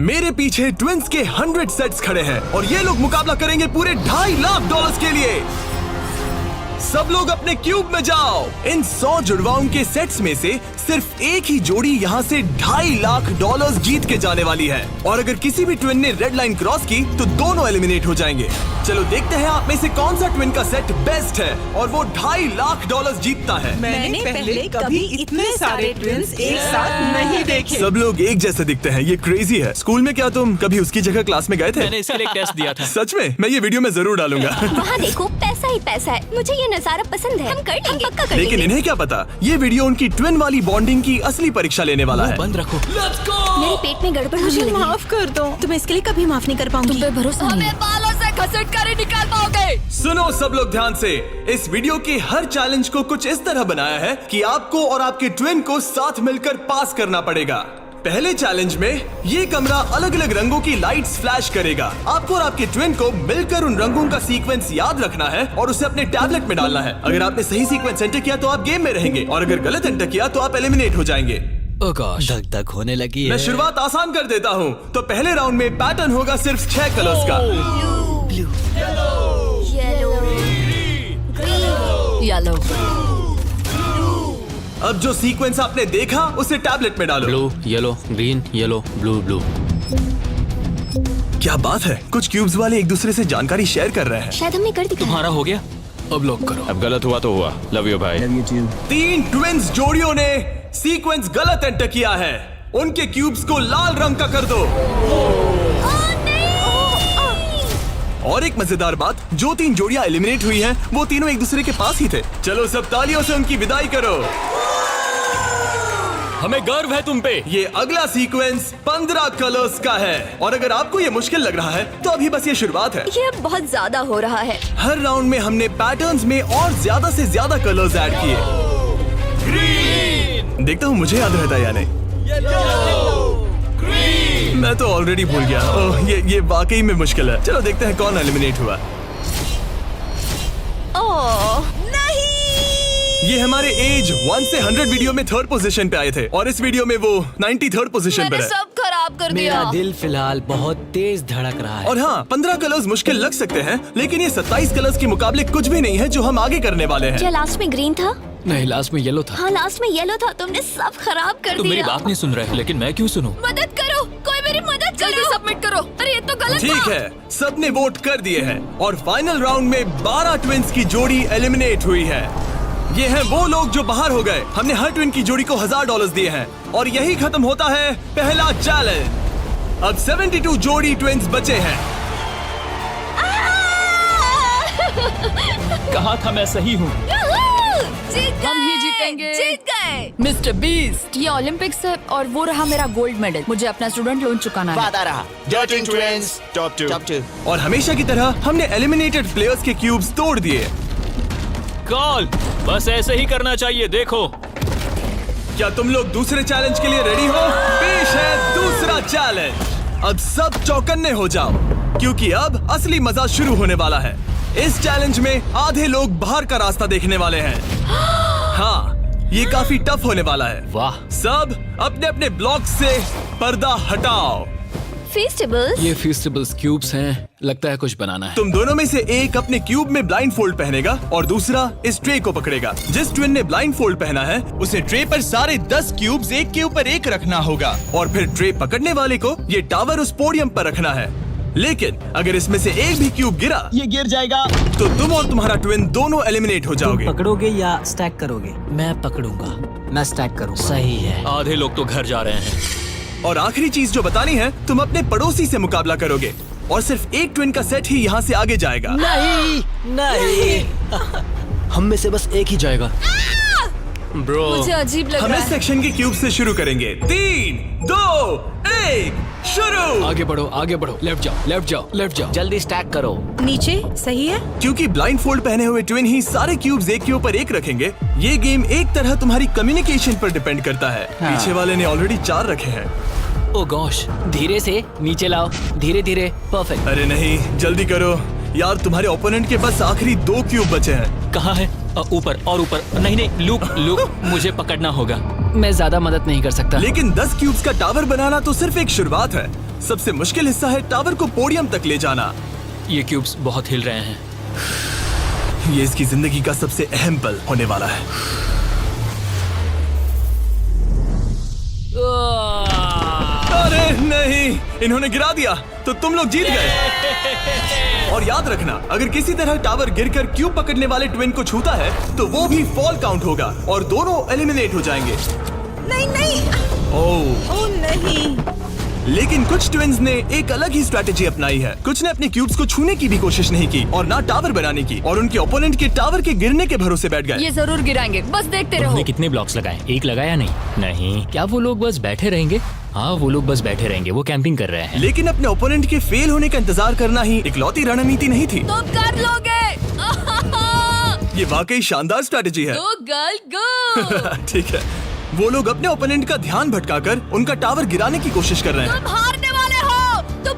मेरे पीछे ट्विंस के 100 सेट्स खड़े हैं और ये लोग मुकाबला करेंगे पूरे $2.5 लाख के लिए। सब लोग अपने क्यूब में जाओ। इन 100 जुड़वाओं के सेट्स में से सिर्फ एक ही जोड़ी यहाँ से $2.5 लाख जीत के जाने वाली है और अगर किसी भी ट्विन ने रेड लाइन क्रॉस की तो दोनों एलिमिनेट हो जाएंगे। चलो देखते हैं आप में से कौन सा ट्विन का सेट बेस्ट है और वो $2.5 लाख जीतता है। मैंने पहले कभी इतने सारे ट्विन्स एक साथ नहीं देखे। सब लोग एक जैसे दिखते हैं, ये क्रेजी है। स्कूल में क्या तुम कभी उसकी जगह क्लास में गए थे? मैंने इसके लिए एक टेस्ट दिया था। सच में? मैं ये वीडियो में जरूर डालूंगा। वहाँ देखो, पैसा ही पैसा है। मुझे ये नजारा पसंद है। हम कर लेंगे, पक्का कर लेकिन लेंगे। इन्हें क्या पता, ये वीडियो उनकी ट्विन वाली बॉन्डिंग की असली परीक्षा लेने वाला है। बंद रखो। मेरे पेट में गड़बड़ होने मुझे लगी। माफ कर दो, तुम इसके लिए कभी माफ नहीं कर पाऊंगी। तुम पे भरोसा नहीं है। बालों से घसीट कर ही निकाल पाओगे। सुनो सब लोग ध्यान से, इस वीडियो के हर चैलेंज को कुछ इस तरह बनाया है कि आपको और आपके ट्विन को साथ मिलकर पास करना पड़ेगा। पहले चैलेंज में ये कमरा अलग अलग रंगों की लाइट्स फ्लैश करेगा। आपको और आपके ट्विन को मिलकर उन रंगों का सीक्वेंस याद रखना है और उसे अपने टैबलेट में डालना है। अगर आपने सही सीक्वेंस एंटर किया तो आप गेम में रहेंगे और अगर गलत एंटर किया तो आप एलिमिनेट हो जाएंगे। ओह गॉश, धक धक होने लगी मैं है। शुरुआत आसान कर देता हूँ। तो पहले राउंड में पैटर्न होगा सिर्फ 6 कलर्स का। येलो। अब जो सीक्वेंस आपने देखा उसे टैबलेट में डालो। Blue, yellow, green, yellow, blue, blue. क्या बात है, कुछ क्यूब्स वाले एक दूसरे से जानकारी शेयर कर रहे हैं। शायद हमने कर दिखाया। तुम्हारा हो गया, अब लॉक करो। अब गलत हुआ तो हुआ। लव यू भाई। 3 ट्विंस जोड़ियों ने सीक्वेंस गलत एंटर किया है। उनके क्यूब्स को लाल रंग का कर दो। और एक मजेदार बात, जो 3 जोड़ियां एलिमिनेट हुई हैं, वो तीनों एक दूसरे के पास ही थे। चलो सब तालियों से उनकी विदाई करो। हमें गर्व है तुम पे। ये अगला सीक्वेंस 15 कलर्स का है और अगर आपको ये मुश्किल लग रहा है तो अभी बस ये शुरुआत है। ये अब बहुत ज्यादा हो रहा है। हर राउंड में हमने पैटर्न्स में और ज्यादा से ज्यादा कलर्स ऐड किए। ग्रीन, देखता हूँ मुझे याद रहता है या नहीं। मैं तो ऑलरेडी भूल गया। ओह, ये वाकई में मुश्किल है। चलो देखते हैं कौन एलिमिनेट हुआ। ओह ये हमारे एज 1 से 100 वीडियो में 3rd पोजीशन पे आए थे और इस वीडियो में वो 93rd पोजीशन पर मैंने है। सब खराब कर मेरा दिया। दिल फिलहाल बहुत तेज धड़क रहा है। और हाँ, 15 कलर्स मुश्किल लग सकते हैं लेकिन ये 27 कलर्स के मुकाबले कुछ भी नहीं है जो हम आगे करने वाले हैं। क्या लास्ट में ग्रीन था? नहीं, लास्ट में येलो था। हाँ लास्ट में येलो था। तुमने सब खराब कर तुम दिया। मेरी बात नहीं सुन रहे, लेकिन मैं क्यों सुनूं? मदद करो, कोई मेरी मदद करो। जल्दी सबमिट करो। अरे ये तो गलत ठीक था। है, सबने वोट कर दिए हैं और फाइनल राउंड में 12 ट्विंस की जोड़ी एलिमिनेट हुई है। ये हैं वो लोग जो बाहर हो गए। हमने हर ट्विन की जोड़ी को $1000 दिए हैं और यही खत्म होता है पहला चैलेंज। अब 72 जोड़ी ट्विंस बचे हैं। कहा था मैं सही हूँ। जीत हम ही जीतेंगे। जीत गए। मिस्टर बीस्ट, ये ओलंपिक्स है और वो रहा मेरा गोल्ड मेडल। मुझे अपना स्टूडेंट लोन चुकाना है। वादा रहा। Dirty Twins, top 2. और हमेशा की तरह हमने एलिमिनेटेड प्लेयर्स के क्यूब्स तोड़ दिए। कॉल, बस ऐसे ही करना चाहिए। देखो, क्या तुम लोग दूसरे चैलेंज के लिए रेडी हो? पेश है दूसरा चैलेंज। अब सब चौकन्ने हो जाओ क्योंकि अब असली मजा शुरू होने वाला है। इस चैलेंज में आधे लोग बाहर का रास्ता देखने वाले हैं। हाँ, ये काफी टफ होने वाला है। वाह। सब अपने अपने ब्लॉक से पर्दा हटाओ। फेस्टिवल्स। ये फेस्टिवल्स क्यूब्स हैं, लगता है कुछ बनाना है। तुम दोनों में से एक अपने क्यूब में ब्लाइंड फोल्ड पहनेगा और दूसरा इस ट्रे को पकड़ेगा। जिस ट्विन ने ब्लाइंड फोल्ड पहना है उसे ट्रे पर सारे 10 क्यूब्स एक के ऊपर एक रखना होगा और फिर ट्रे पकड़ने वाले को ये टावर उस पोडियम पर रखना है। लेकिन अगर इसमें से एक भी क्यूब गिरा, ये गिर जाएगा। तो तुम और तुम्हारा ट्विन दोनों एलिमिनेट हो जाओगे। पकड़ोगे या स्टैक करोगे? मैं पकड़ूंगा। मैं स्टैक करूंगा। सही है। आधे लोग तो घर जा रहे हैं। और आखिरी चीज जो बतानी है, तुम अपने पड़ोसी से मुकाबला करोगे और सिर्फ एक ट्विन का सेट ही यहाँ से आगे जाएगा। नहीं नहीं। हम में से बस एक ही जाएगा। ब्रो, मुझे अजीब लग हम रहा इस है। सेक्शन के क्यूब से शुरू करेंगे। 3, 2, 1, शुरू। आगे बढ़ो, आगे बढ़ो। लेफ्ट जाओ, लेफ्ट जाओ, लेफ्ट जाओ। जल्दी स्टैक करो। नीचे सही है। क्योंकि ब्लाइंड फोल्ड पहने हुए ट्विन ही सारे क्यूब्स एक के ऊपर एक रखेंगे, ये गेम एक तरह तुम्हारी कम्युनिकेशन पर डिपेंड करता है। पीछे वाले ने ऑलरेडी 4 रखे हैं। ओ गॉश, धीरे से नीचे लाओ, धीरे धीरे। परफेक्ट। अरे नहीं, जल्दी करो यार, तुम्हारे ओपोनेंट के बस आखिरी 2 क्यूब बचे हैं। कहाँ है? ऊपर और ऊपर। नहीं नहीं, लूप लूप, मुझे पकड़ना होगा। मैं ज्यादा मदद नहीं कर सकता। लेकिन 10 क्यूब्स का टावर बनाना तो सिर्फ एक शुरुआत है। सबसे मुश्किल हिस्सा है टावर को पोडियम तक ले जाना। ये क्यूब्स बहुत हिल रहे हैं। ये इसकी जिंदगी का सबसे अहम पल होने वाला है। अरे नहीं, इन्होंने गिरा दिया तो तुम लोग जीत गए। और याद रखना, अगर किसी तरह टावर गिरकर क्यूब पकड़ने वाले ट्विन को छूता है तो वो भी फॉल काउंट होगा और दोनों एलिमिनेट हो जाएंगे। नहीं नहीं, ओह ओ नहीं। लेकिन कुछ ट्विन्स ने एक अलग ही स्ट्रैटेजी अपनाई है। कुछ ने अपने क्यूब्स को छूने की भी कोशिश नहीं की और ना टावर बनाने की, और उनके ओपोनेंट के टावर के गिरने के भरोसे बैठ गए। ये जरूर गिराएंगे, बस देखते रहो। उन्होंने कितने ब्लॉक्स लगाए? एक लगाया नहीं? नहीं। क्या वो लोग बस बैठे रहेंगे? हाँ, वो लोग बस बैठे रहेंगे, वो कैंपिंग कर रहे हैं। लेकिन अपने ओपोनेंट के फेल होने का इंतजार करना ही इकलौती रणनीति नहीं थी। तुम कर लोगे। ये वाकई शानदार स्ट्रैटेजी है। गो गर्ल गो। ठीक है, वो लोग अपने ओपोनेंट का ध्यान भटकाकर उनका टावर गिराने की कोशिश कर रहे हैं। तुम हारने वाले हो।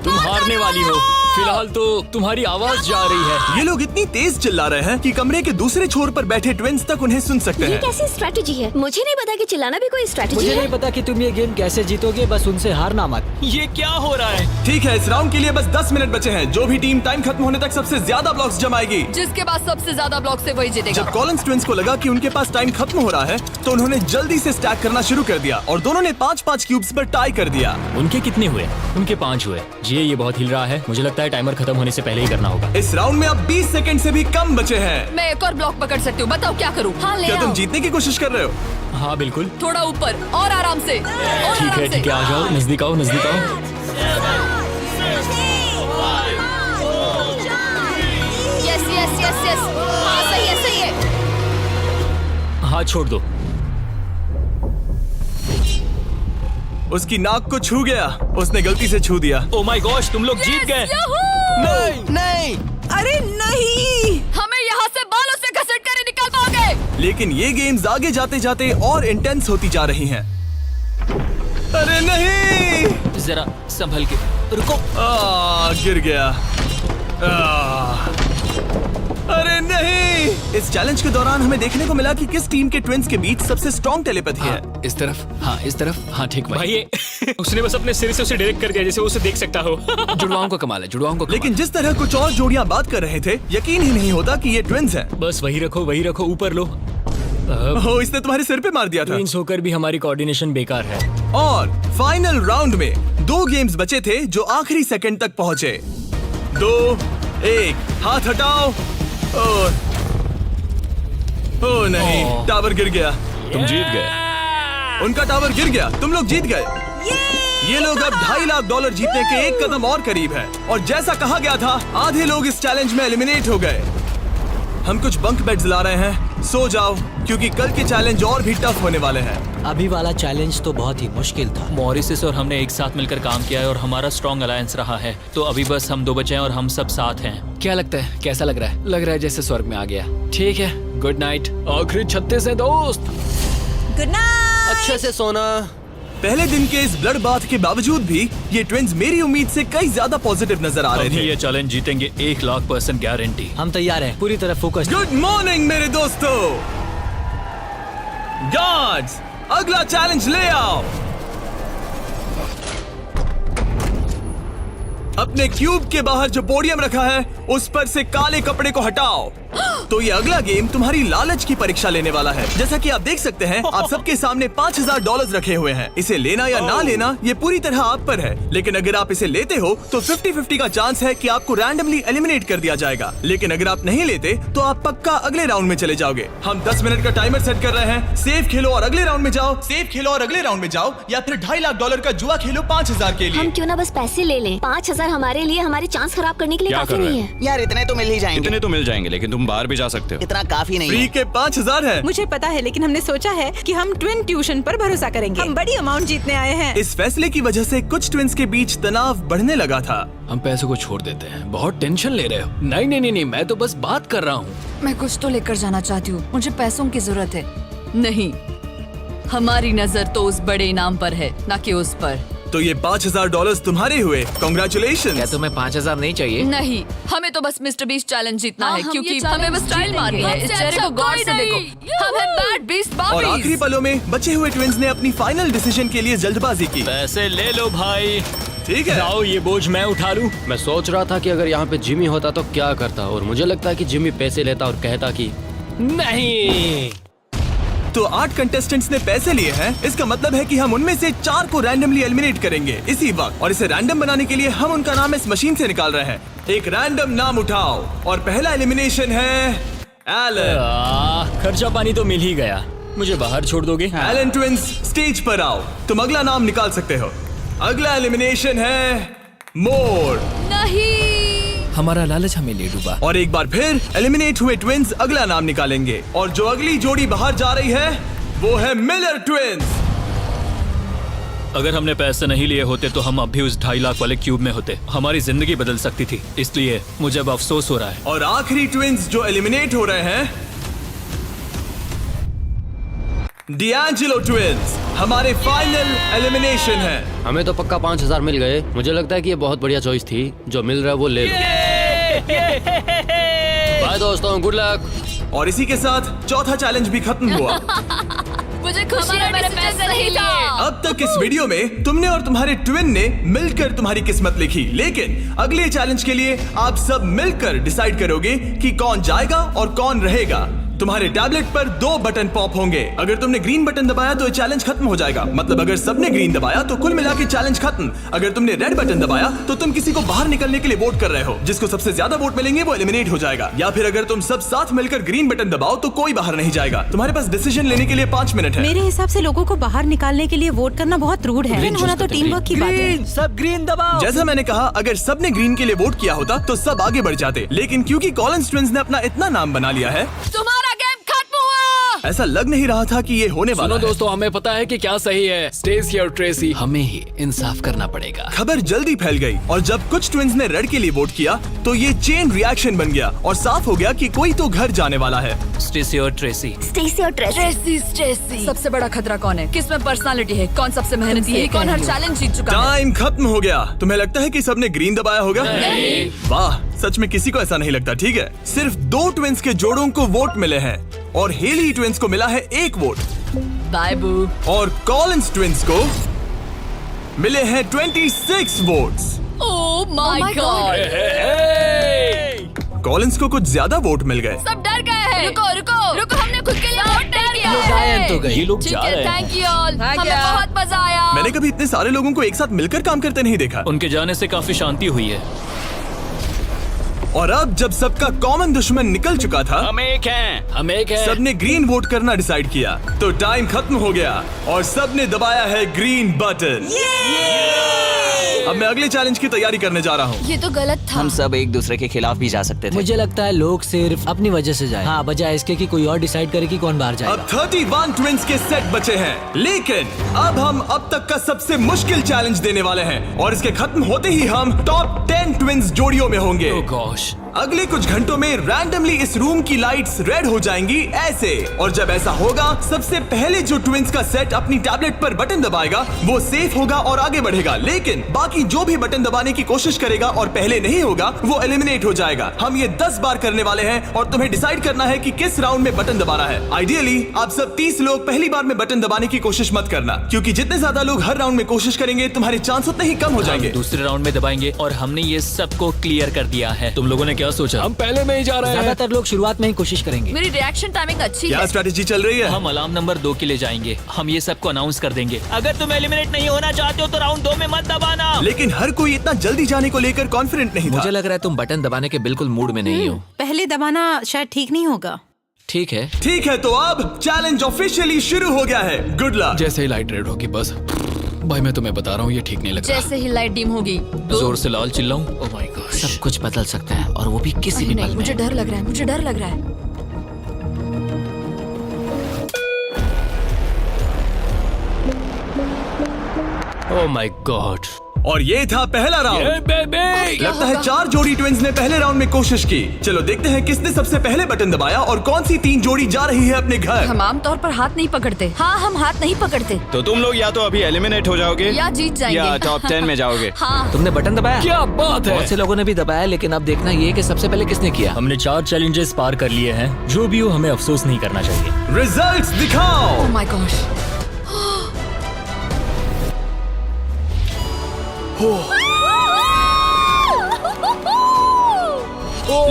तुम हारने वाली हो। फिलहाल तो तुम्हारी आवाज जा रही है। ये लोग इतनी तेज चिल्ला रहे हैं कि कमरे के दूसरे छोर पर बैठे ट्विन्स तक उन्हें सुन सकते ये हैं। कैसी स्ट्रैटेजी है? मुझे नहीं पता कि चिल्लाना भी कोई स्ट्रैटेजी मुझे है। नहीं पता कि तुम ये गेम कैसे जीतोगे, बस उनसे हारना मत। ये क्या हो रहा है? ठीक है, इस राउंड के लिए बस 10 मिनट बचे हैं। जो भी टीम टाइम खत्म होने तक सबसे ज्यादा ब्लॉक्स जमाएगी, जिसके पास सबसे ज्यादा ब्लॉक से वही जीतेगा। जब कॉलिंस ट्विन्स को लगा कि उनके पास टाइम खत्म हो रहा है तो उन्होंने जल्दी से स्टैक करना शुरू कर दिया और दोनों ने 5-5 क्यूब्स पर टाई कर दिया। उनके कितने हुए? उनके 5 हुए। जी, ये बहुत हिल रहा है। मुझे लगता है टाइमर खत्म होने से पहले ही करना होगा। इस राउंड में अब 20 सेकंड से भी कम बचे हैं। मैं एक और ब्लॉक पकड़ सकती हूँ, बताओ क्या करूँ? हाँ ले क्या तुम आओ। जीतने की कोशिश कर रहे हो? हाँ बिल्कुल। थोड़ा ऊपर और आराम से। और ठीक है आराम से। ठीक है, आ जाओ, नजदीक आओ, नजदीक आओ। Yes yes yes yes. हाँ सही है सही है। हाथ छोड़ दो। उसकी नाक को छू गया, उसने गलती से छू दिया। ओ माय गॉश, तुम लोग जीत गए। नहीं नहीं, अरे नहीं। हमें यहाँ से बालों से घसीट कर ही निकाल पाओगे। लेकिन ये गेम्स आगे जाते जाते और इंटेंस होती जा रही हैं। अरे नहीं, जरा संभल के रुको। गिर गया। अरे नहीं। इस चैलेंज के दौरान हमें देखने को मिला कि किस टीम के ट्विन्स के बीच सबसे स्ट्रॉन्ग टेलीपैथी है। इस तरफ, हाँ इस तरफ, हाँ ठीक भाई। ये उसने बस अपने सिर से उसे डायरेक्ट कर दिया जैसे वो उसे देख सकता हो। जुड़वाओं का कमाल है, जुड़वाओं का कमाल। लेकिन जिस तरह कुछ और जोड़ियां बात कर रहे थे, यकीन ही नहीं होता कि ये ट्विन्स हैं। बस वही रखो, ऊपर लो। ओह, इसने तुम्हारे सिर पे मार दिया था। ट्विंस होकर भी हमारी कोऑर्डिनेशन बेकार है। और फाइनल राउंड में 2 गेम्स बचे थे जो आखिरी सेकंड तक पहुंचे। 2, 1, हाथ हटाओ। और ओ नहीं, टावर गिर गया। तुम जीत गए। उनका टावर गिर गया, तुम लोग जीत गए। ये लोग अब $2.5 लाख जीतने के एक कदम और करीब है। और जैसा कहा गया था, आधे लोग इस चैलेंज में एलिमिनेट हो गए। हम कुछ बंक बेड्स ला रहे हैं, सो जाओ क्योंकि कल के चैलेंज और भी टफ होने वाले हैं। अभी वाला चैलेंज तो बहुत ही मुश्किल था। मॉरिसस और हमने एक साथ मिलकर काम किया है और हमारा स्ट्रॉन्ग अलायंस रहा है। तो अभी बस हम 2 बचे हैं और हम सब साथ हैं। क्या लगता है, कैसा लग रहा है? लग रहा है जैसे स्वर्ग में आ गया। ठीक है, गुड नाइट। आखिरी 36 है दोस्त। Good night. अच्छे से सोना। पहले दिन के इस ब्लड बाथ के बावजूद भी ये ट्विन्स मेरी उम्मीद से कई ज्यादा पॉजिटिव नजर आ रहे अभी थे। ये चैलेंज जीतेंगे 1,00,000% गारंटी। हम तैयार हैं, पूरी तरह फोकस। गुड मॉर्निंग मेरे दोस्तों। गार्ड्स, अगला चैलेंज ले आओ। अपने क्यूब के बाहर जो पोडियम रखा है उस पर से काले कपड़े को हटाओ। तो ये अगला गेम तुम्हारी लालच की परीक्षा लेने वाला है। जैसा कि आप देख सकते हैं, आप सबके सामने $5,000 रखे हुए हैं। इसे लेना या ना लेना ये पूरी तरह आप पर है। लेकिन अगर आप इसे लेते हो तो 50-50 का चांस है कि आपको रैंडमली एलिमिनेट कर दिया जाएगा। लेकिन अगर आप नहीं लेते तो आप पक्का अगले राउंड में चले जाओगे। हम 10 मिनट का टाइमर सेट कर रहे हैं। सेफ खेलो और अगले राउंड में जाओ, सेफ खेलो और अगले राउंड में जाओ, या फिर $2.5 लाख का जुआ खेलो 5,000 के लिए। हम क्यों ना बस पैसे ले लें? 5,000 हमारे लिए हमारे चांस खराब करने के लिए क्या काफी कर रहे नहीं हैं? है। यार इतने तो मिल ही जाएंगे। इतने तो मिल जाएंगे, लेकिन तुम बाहर भी जा सकते हो। इतना काफी नहीं फ्री है। के 5,000 है। मुझे पता है, लेकिन हमने सोचा है कि हम ट्विन ट्यूशन पर भरोसा करेंगे। हम बड़ी अमाउंट जीतने आए हैं। इस फैसले की वजह से कुछ ट्विन्स के बीच तनाव बढ़ने लगा था। हम पैसों को छोड़ देते हैं, बहुत टेंशन ले रहे हो। नहीं नहीं नहीं, मैं तो बस बात कर रहा हूँ। मैं कुछ तो लेकर जाना चाहती हूँ, मुझे पैसों की जरूरत है। नहीं, हमारी नजर तो उस बड़े इनाम पर है, ना कि उस पर। तो ये $5,000 तुम्हारे हुए। Congratulations। क्या तुम्हें 5,000 नहीं चाहिए? नहीं, हमें तो बस मिस्टर बीस्ट चैलेंज जीतना है, हम क्योंकि ये हमें बस challenge स्टाइल मारनी है। इस जीतेंगे। चेहरे को गौर से देखो, हम हैं बैड बीस्ट और आखिरी बॉबीज। पलों में बचे हुए ट्विन्स ने अपनी फाइनल डिसीजन के लिए जल्दबाजी की। पैसे ले लो भाई। ठीक है। लाओ ये बोझ मैं उठा लूं। मैं सोच रहा था कि अगर यहाँ पे जिमी होता तो क्या करता, और मुझे लगता है कि जिमी पैसे लेता और कहता कि नहीं। तो 8 कंटेस्टेंट्स ने पैसे लिए हैं। इसका मतलब है कि हम उनमें से 4 को रैंडमली एलिमिनेट करेंगे इसी वक्त, और इसे रैंडम बनाने के लिए हम उनका नाम इस मशीन से निकाल रहे हैं। एक रैंडम नाम उठाओ, और पहला एलिमिनेशन है एलन। खर्चा पानी तो मिल ही गया, मुझे बाहर छोड़ दोगे? एलन ट्विंस, स्टेज पर आओ। तुम अगला नाम निकाल सकते हो। अगला एलिमिनेशन है मोर। नहीं। हमारा लालच हमें ले डूबा। और एक बार फिर एलिमिनेट हुए ट्विंस अगला नाम निकालेंगे, और जो अगली जोड़ी बाहर जा रही है वो है मिलर ट्विंस। अगर हमने पैसे नहीं लिए होते तो हम अब भी उस 2.5 लाख वाले क्यूब में होते। हमारी जिंदगी बदल सकती थी, इसलिए मुझे अब अफसोस हो रहा है। और आखिरी ट्विंस जो एलिमिनेट हो रहे हैं, डिएंजेलो ट्विंस, हमारे फाइनल एलिमिनेशन है। हमें तो पक्का 5000 मिल गए। मुझे लगता है कि ये बहुत बढ़िया चॉइस थी। जो मिल रहा है वो ले लो। बाय दोस्तों, गुड लक। और इसी के साथ चौथा चैलेंज भी खत्म हुआ। मुझे खुशी है मैंने पैसे नहीं लिए। अब तक इस वीडियो में तुमने और तुम्हारे ट्विन ने मिलकर तुम्हारी किस्मत लिखी, लेकिन अगले चैलेंज के लिए आप सब मिलकर डिसाइड करोगे कि कौन जाएगा और कौन रहेगा। तुम्हारे टैबलेट पर 2 बटन पॉप होंगे। अगर तुमने ग्रीन बटन दबाया तो चैलेंज खत्म हो जाएगा, मतलब अगर सबने ग्रीन दबाया तो कुल मिला के चैलेंज खत्म। अगर तुमने रेड बटन दबाया तो तुम किसी को बाहर निकलने के लिए वोट कर रहे हो। जिसको सबसे ज्यादा वोट मिलेंगे वो एलिमिनेट हो जाएगा। या फिर अगर तुम सब साथ मिलकर ग्रीन बटन दबाओ तो कोई बाहर नहीं जाएगा। तुम्हारे पास डिसीजन लेने के लिए 5 मिनट है। मेरे हिसाब से लोगों को बाहर निकालने के लिए वोट करना बहुत रूड है। ग्रीन होना तो टीम वर्क की बात है। सब ग्रीन दबाओ। जैसा मैंने कहा, अगर सबने ग्रीन के लिए वोट किया होता तो सब आगे बढ़ जाते, लेकिन क्योंकि कॉलिंस ट्विंस ने अपना इतना नाम बना लिया है, तुम्हारा गेम खत्म हुआ। ऐसा लग नहीं रहा था कि ये होने वाला सुनो है। दोस्तों, हमें पता है कि क्या सही है। स्टेसी और ट्रेसी, हमें ही इंसाफ करना पड़ेगा। खबर जल्दी फैल गई, और जब कुछ ट्विंस ने रेड के लिए वोट किया तो ये चेन रिएक्शन बन गया और साफ हो गया कि कोई तो घर जाने वाला है। स्टेसी और ट्रेसी। स्टेसी और ट्रेसी। सबसे बड़ा खतरा कौन है? किस में पर्सनालिटी है? कौन सबसे मेहनती है? कौन हर चैलेंज जीत चुका है? टाइम खत्म हो गया। तुम्हें लगता है कि सबने ग्रीन दबाया होगा? नहीं। वाह, सच में किसी को ऐसा नहीं लगता। ठीक है, सिर्फ 2 ट्विंस के जोड़ों को वोट मिले हैं, और हेली ट्विंस को मिला है 1 वोट, बाय बू। और कॉलिंस ट्विंस को मिले हैं 26 votes. Oh my God. Collins को कुछ ज्यादा वोट मिल गए। सब डर गए हैं। रुको, हमने खुद के लिए वोट नहीं किया है। गायन तो गए। ये लोग ठीक जा है, रहे हैं। Thank you all. हमें बहुत मजा आया। मैंने कभी इतने सारे लोगों को एक साथ मिलकर काम करते नहीं देखा। उनके जाने से काफी शांति हुई है। और अब जब सबका कॉमन दुश्मन निकल चुका था, हम एक हैं। सबने ग्रीन वोट करना डिसाइड किया, तो टाइम खत्म हो गया और सबने दबाया है ग्रीन बटन। अब मैं अगले चैलेंज की तैयारी करने जा रहा हूँ। ये तो गलत था। हम सब एक दूसरे के खिलाफ भी जा सकते थे। मुझे लगता है लोग सिर्फ अपनी वजह से जाए। हाँ, बजाय इसके कि कोई और डिसाइड करे कि कौन बाहर अब जाएगा। 31 ट्विंस के सेट बचे हैं, लेकिन अब हम अब तक का सबसे मुश्किल चैलेंज देने वाले हैं, और इसके खत्म होते ही हम टॉप 10 ट्विंस जोड़ियों में होंगे। Oh gosh। अगले कुछ घंटों में रैंडमली इस रूम की लाइट्स रेड हो जाएंगी ऐसे, और जब ऐसा होगा सबसे पहले जो ट्विंस का सेट अपनी टैबलेट पर बटन दबाएगा वो सेफ होगा और आगे बढ़ेगा, लेकिन बाकी जो भी बटन दबाने की कोशिश करेगा और पहले नहीं होगा वो एलिमिनेट हो जाएगा। हम ये 10 बार करने वाले हैं और तुम्हें डिसाइड करना है कि किस राउंड में बटन दबाना है। आइडियली आप सब 30 लोग पहली बार में बटन दबाने की कोशिश मत करना, क्योंकि जितने ज्यादा लोग हर राउंड में कोशिश करेंगे तुम्हारे चांस उतने ही कम हो जाएंगे। दूसरे राउंड में दबाएंगे, और हमने ये सबको क्लियर कर दिया है। तुम लोगों ने क्या सोचा? हम पहले में ही जा रहे हैं। ज्यादातर लोग शुरुआत में ही कोशिश करेंगे। मेरी रिएक्शन टाइमिंग अच्छी क्या है। स्ट्रेटेजी चल रही है? हम अलार्म नंबर 2 के लिए जाएंगे। हम ये सबको अनाउंस कर देंगे। अगर तुम एलिमिनेट नहीं होना चाहते हो तो राउंड 2 में मत दबाना। लेकिन हर कोई इतना जल्दी जाने को लेकर कॉन्फिडेंट नहीं था। मुझे लग रहा है तुम बटन दबाने के बिल्कुल मूड में नहीं हो। पहले दबाना शायद ठीक नहीं होगा। ठीक है, ठीक है, तो अब चैलेंज ऑफिशियली शुरू हो गया है। Good luck. जैसे ही लाइट रेड होगी बस। भाई मैं तुम्हें बता रहा हूँ, ये ठीक नहीं लग रहा। जैसे ही लाइट डिम होगी जोर से लाल चिल्लाऊं? Oh my God. सब कुछ बदल सकता है, और वो भी किसी भी नहीं, पल में। मुझे डर लग रहा है। मुझे डर लग रहा है। Oh my God. और ये था पहला राउंड। लगता है 4 जोड़ी ट्विंस ने पहले राउंड में कोशिश की। चलो देखते हैं किसने सबसे पहले बटन दबाया और कौन सी 3 जोड़ी जा रही है अपने घर। हम आमतौर पर हाथ नहीं पकड़ते। हाँ, हम हाथ नहीं पकड़ते। तो तुम लोग या तो अभी एलिमिनेट हो जाओगे या जीत जाएंगे। या टॉप 10 में जाओगे। हाँ। तुमने बटन दबाया? क्या बात है। बहुत से लोगों ने भी दबाया, लेकिन अब देखना ये कि सबसे पहले किसने किया। हमने 4 चैलेंजेस पार कर लिए हैं। जो भी हो, हमें अफसोस नहीं करना चाहिए। रिजल्ट्स दिखाओ। ओह माय गॉश।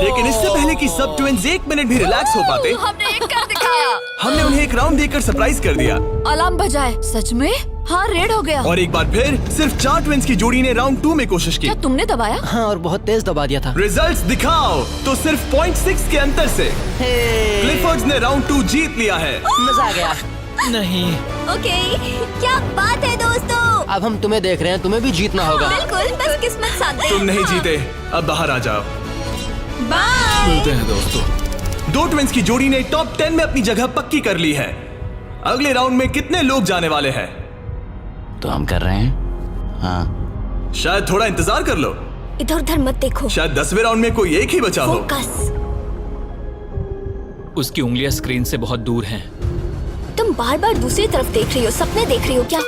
लेकिन इससे पहले कि सब ट्विंस 1 मिनट भी रिलैक्स हो पाते, हमने एक कर दिखाया। हमने उन्हें एक राउंड देकर सरप्राइज कर दिया। अलार्म बजाए। सच में? हाँ, रेड हो गया। और एक बार फिर सिर्फ 4 ट्विंस की जोड़ी ने राउंड 2 में कोशिश की। क्या तुमने दबाया? हाँ, और बहुत तेज दबा दिया था। रिजल्ट्स दिखाओ तो सिर्फ 0.6 के अंतर से क्लिफर्ड्स ने राउंड 2 जीत लिया है। मजा आ गया। नहीं। ओके, क्या बात है दोस्तों। अब हम तुम्हें देख रहे हैं, तुम्हें भी जीतना होगा। बिल्कुल, बस किस्मत साथ दे। तुम नहीं जीते, अब बाहर आ जाओ। बाय। मिलते हैं दोस्तों। 2 ट्विंस की जोड़ी ने टॉप 10 में अपनी जगह पक्की कर ली है। अगले राउंड में कितने लोग जाने वाले हैं? तो हम कर रहे हैं। हाँ, शायद थोड़ा इंतजार कर लो। इधर उधर मत देखो। शायद 10वें राउंड में कोई एक ही बचा हो। फोकस। उसकी उंगलियां स्क्रीन से बहुत दूर हैं। तुम बार बार दूसरी तरफ देख रही हो, सपने देख रही हो क्या?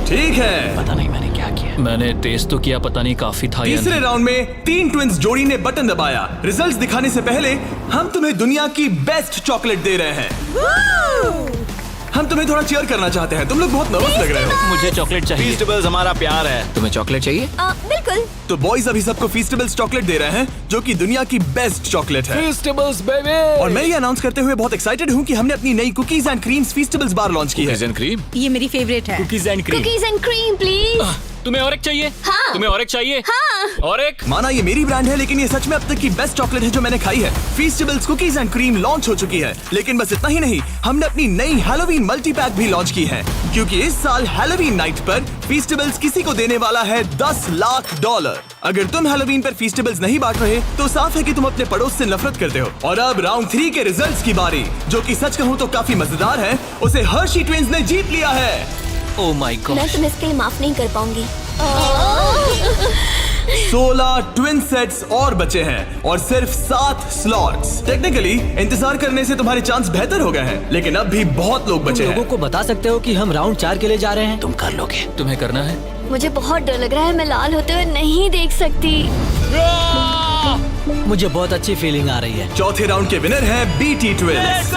ठीक है, पता नहीं मैंने क्या किया। मैंने टेस्ट तो किया, पता नहीं काफी था या तीसरे नहीं। राउंड में 3 ट्विंस जोड़ी ने बटन दबाया। रिजल्ट्स दिखाने से पहले हम तुम्हें दुनिया की बेस्ट चॉकलेट दे रहे हैं। हम तुम्हें थोड़ा चीयर करना चाहते हैं। तुम लोग बहुत नर्वस लग रहे हो। मुझे चॉकलेट चाहिए। फीस्टेबल्स हमारा प्यार है। तुम्हें चॉकलेट चाहिए? बिल्कुल। तो बॉयज अभी सबको फीस्टेबल्स चॉकलेट दे रहे हैं, जो कि दुनिया की बेस्ट चॉकलेट है। Festivals baby. और मैं ये अनाउंस करते हुए बहुत एक्साइटेड हूँ कि हमने अपनी नई cookies and creams feastables bar launch की है। Cookies and cream? ये मेरी फेवरेट है। Cookies and cream. Cookies and cream please. तुम्हें और एक चाहिए? हाँ। तुम्हें और एक चाहिए? हाँ। और एक? माना ये मेरी ब्रांड है, लेकिन ये सच में अब तक की बेस्ट चॉकलेट है जो मैंने खाई है। फीस्टेबल्स कुकीज एंड क्रीम लॉन्च हो चुकी है, लेकिन बस इतना ही नहीं, हमने अपनी नई हैलोवीन मल्टी पैक भी लॉन्च की है, क्योंकि इस साल हैलोवीन नाइट पर फीस्टेबल्स किसी को देने वाला है $10 लाख। अगर तुम हैलोवीन पर फीस्टेबल्स नहीं बांट रहे, तो साफ है कि तुम अपने पड़ोस से नफरत करते हो। और अब राउंड 3 के रिजल्ट्स की बारी, जो कि सच कहूँ तो काफी मजेदार है। उसे हर्शी ट्विंस ने जीत लिया है। Oh my God. मैं तुम्हें इसके लिए माफ नहीं कर पाऊंगी। 16 ट्विन सेट्स और बचे हैं और सिर्फ 7 स्लॉट्स। टेक्निकली इंतजार करने से तुम्हारे चांस बेहतर हो गए हैं, लेकिन अब भी बहुत लोग बचे लोगों हैं। को बता सकते हो कि हम राउंड 4 के लिए जा रहे हैं? तुम कर लोगे। तुम्हें करना है? मुझे बहुत डर लग रहा है, मैं लाल होते हुए नहीं देख सकती। मुझे बहुत अच्छी फीलिंग आ रही है। चौथे राउंड के विनर हैं बीटी ट्विंस।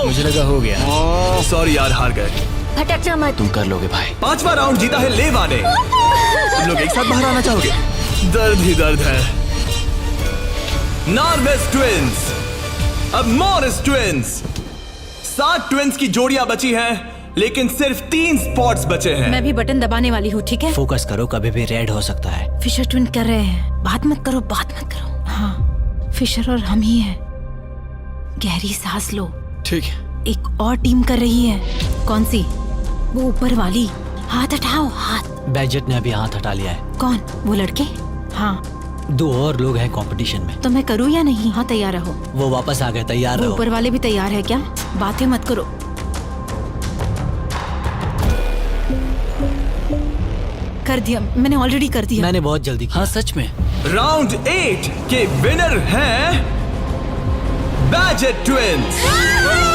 मुझे लगा हो गया। सॉरी यार, हार गए। भटकना मत। तुम कर लोगे भाई। 5वां राउंड जीता है लेवा ने। तुम लोग एक साथ बाहर आना चाहोगे? दर्द ही दर्द है। नॉर्मस ट्विंस, अब मॉरिस ट्विंस। 7 ट्विंस की जोड़ियां बची हैं, लेकिन सिर्फ 3 स्पॉट्स बचे हैं। मैं भी बटन दबाने वाली हूँ, ठीक है? फोकस करो, कभी भी रेड हो सकता है। फिशर ट्विन कर रहे हैं। बात मत करो, बात मत करो। हाँ, फिशर और हम ही हैं। गहरी सांस लो। ठीक है। एक और टीम कर रही है। कौन सी? वो ऊपर वाली। हाथ हटाओ, हाथ। बैजेट ने अभी हाथ हटा लिया है। कौन? वो लड़के? हाँ। 2 और लोग हैं कंपटीशन में। तो मैं करूँ या नहीं? हाँ, तैयार रहो। वो वापस आ गए, तैयार वो रहो। ऊपर वाले भी तैयार है क्या? बातें मत करो। कर दिया, मैंने ऑलरेडी कर दिया। मैंने बहुत जल्दी किया। हाँ सच में। राउंड 8 के विनर हैं बैजेट ट्विंस।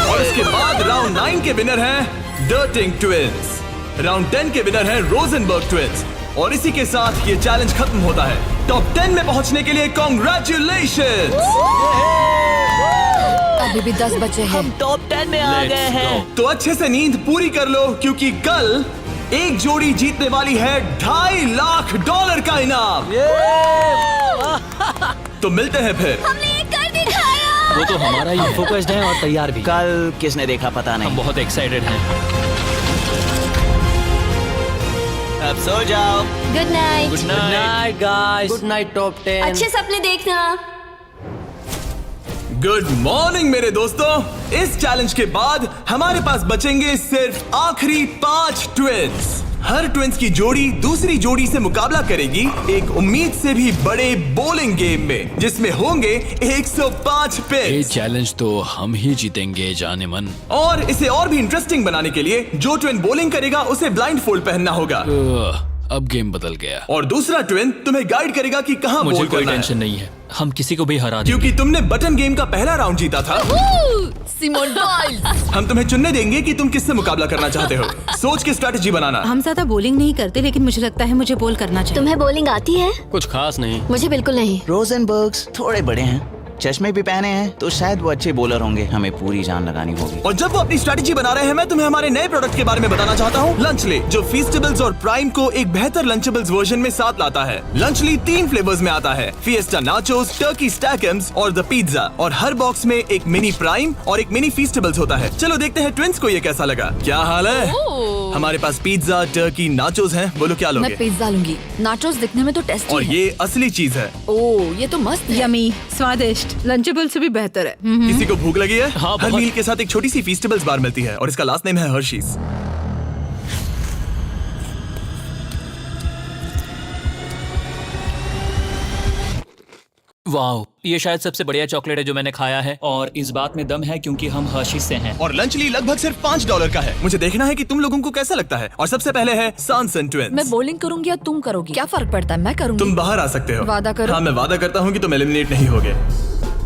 और इसके बाद राउंड 9 के विनर हैं डर्टिंग ट्विंस। राउंड 10 के विनर हैं रोजनबर्ग ट्विंस। और इसी के साथ ये चैलेंज खत्म होता है। टॉप 10 में पहुंचने के लिए कांग्रेचुलेशंस। अभी भी 10 बचे हैं। हम टॉप 10 में आ गए हैं। तो अच्छे से नींद पूरी कर लो, क्योंकि कल एक जोड़ी जीतने वाली है $2.5 लाख का इनाम। तो मिलते हैं फिर। हमने ये कर दिखाया। वो तो हमारा ही है। फोकस्ड हैं और तैयार भी। कल किसने देखा पता हम नहीं। बहुत एक्साइटेड हैं। अब सो जाओ। Good night. Good night guys. Good night top 10। अच्छे सपने देखना। गुड मॉर्निंग मेरे दोस्तों। इस चैलेंज के बाद हमारे पास बचेंगे सिर्फ आखिरी 5 ट्विंस। हर ट्विंस की जोड़ी दूसरी जोड़ी से मुकाबला करेगी एक उम्मीद से भी बड़े बोलिंग गेम में, जिसमें होंगे 105 ये पिक्स। चैलेंज तो हम ही जीतेंगे जाने मन। और इसे और भी इंटरेस्टिंग बनाने के लिए जो ट्विन बॉलिंग करेगा उसे ब्लाइंड फोल्ड पहनना होगा। अब गेम बदल गया। और दूसरा ट्विन तुम्हें गाइड करेगा कि कहां मुझे बॉल कोई करना टेंशन है, नहीं है। हम किसी को भी हरा देंगे। क्योंकि तुमने बटन गेम का पहला राउंड जीता था। Simone Biles. हम तुम्हें चुनने देंगे कि तुम किससे मुकाबला करना चाहते हो। सोच के स्ट्रेटेजी बनाना। हम ज्यादा बॉलिंग नहीं करते, लेकिन मुझे लगता है मुझे बॉल करना चाहिए। तुम्हें बॉलिंग आती है? कुछ खास नहीं। मुझे बिल्कुल नहीं। रोजनबर्ग्स थोड़े बड़े हैं। चश्मे भी पहने हैं तो शायद वो अच्छे बॉलर होंगे। हमें पूरी जान लगानी होगी। और जब वो अपनी स्ट्रेटेजी बना रहे हैं, मैं तुम्हें हमारे नए प्रोडक्ट के बारे में बताना चाहता हूँ, लंचली, जो फीस्टेबल्स और प्राइम को एक बेहतर लंचेबल्स वर्जन में साथ लाता है। लंचली 3 फ्लेवर्स में आता है, फिएस्टा नाचोस, टर्की स्टैकम्स और द पिज्जा। और हर बॉक्स में एक मिनी प्राइम और एक मिनी फीस्टेबल्स होता है। चलो देखते हैं ट्विंस को ये कैसा लगा। क्या हाल है? हमारे पास पिज्जा, टर्की, नाचोस हैं। बोलो क्या लोगे? मैं पिज्जा लूंगी। नाचोस दिखने में तो टेस्टी और है। ये असली चीज है। ओह, ये तो मस्त है। यमी, स्वादिष्ट, लंचेबल से भी बेहतर है। किसी को भूख लगी है? हाँ, हर बहुत। मील के साथ एक छोटी सी फीस्टेबल्स बार मिलती है और इसका लास्ट नेम है हर्शीज। वाओ, ये शायद सबसे बढ़िया चॉकलेट है जो मैंने खाया है, और इस बात में दम है क्योंकि हम हर्शीज से हैं। और लंचली लगभग सिर्फ $5 का है। मुझे देखना है कि तुम लोगों को कैसा लगता है। और सबसे पहले है सांसन ट्विंस। मैं बॉलिंग करूंगी या तुम करोगी? क्या फर्क पड़ता है? मैं करूंगी। तुम बाहर आ सकते हो। वादा करो। हाँ, मैं वादा करता हूँ कि तुम एलिमिनेट नहीं होगे।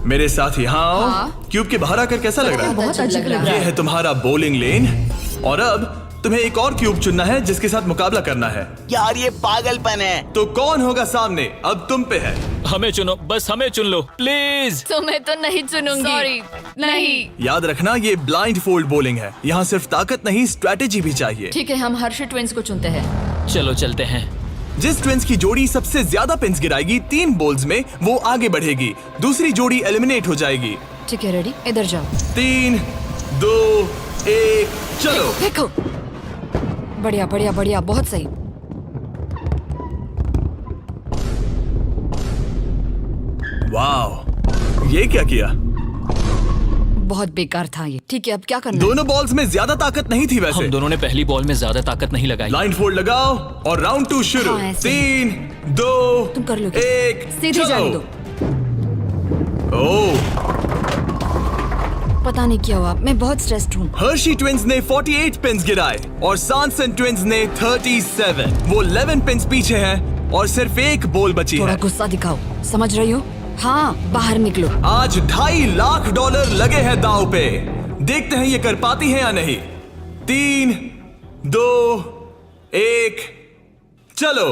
मेरे साथ यहाँ आओ। हाँ। क्यूब के बाहर आकर कैसा लग रहा है? बहुत अजीब लग रहा ये है। है तुम्हारा बॉलिंग लेन। और अब तुम्हें एक और क्यूब चुनना है जिसके साथ मुकाबला करना है। यार ये पागलपन है। तो कौन होगा सामने? अब तुम पे है। हमें चुनो, बस हमें चुन लो प्लीज। तुम्हें तो नहीं चुनूंगी। सॉरी, नहीं। याद रखना, ये ब्लाइंड फोल्ड बॉलिंग है। यहाँ सिर्फ ताकत नहीं, स्ट्रेटेजी भी चाहिए। ठीक है, हम हर्षी ट्विंस को चुनते हैं। चलो चलते हैं। जिस ट्विंस की जोड़ी सबसे ज्यादा पिन्स गिराएगी 3 बॉल्स में, वो आगे बढ़ेगी। दूसरी जोड़ी एलिमिनेट हो जाएगी। ठीक है, रेडी? इधर जाओ। 3, 2, 1, चलो। देखो, बढ़िया बढ़िया बढ़िया, बहुत सही। वाह, ये क्या किया? बहुत बेकार था ये। ठीक है, अब क्या करना है? दोनों बॉल्स में ज्यादा ताकत नहीं थी वैसे। हम दोनों ने पहली बॉल में ज्यादा ताकत नहीं लगाई। लाइन फोल्ड लगाओ और राउंड 2 शुरू। हाँ, ऐसे। 3, 2, तुम कर लोगे। 1, सीधे जाने दो। ओह, पता नहीं क्या हुआ, मैं बहुत स्ट्रेस्ड हूँ। हर्शी ट्विंस ने 48 पिन्स गिराए और सांसन ट्विंस ने 37। वो 11 पिन्स पीछे हैं और सिर्फ एक बॉल बची थोड़ा है। गुस्सा दिखाओ, समझ रही हो? हाँ, बाहर निकलो। आज $2.5 लाख लगे हैं दांव पे। देखते हैं ये कर पाती है या नहीं। 3, 2, 1, चलो।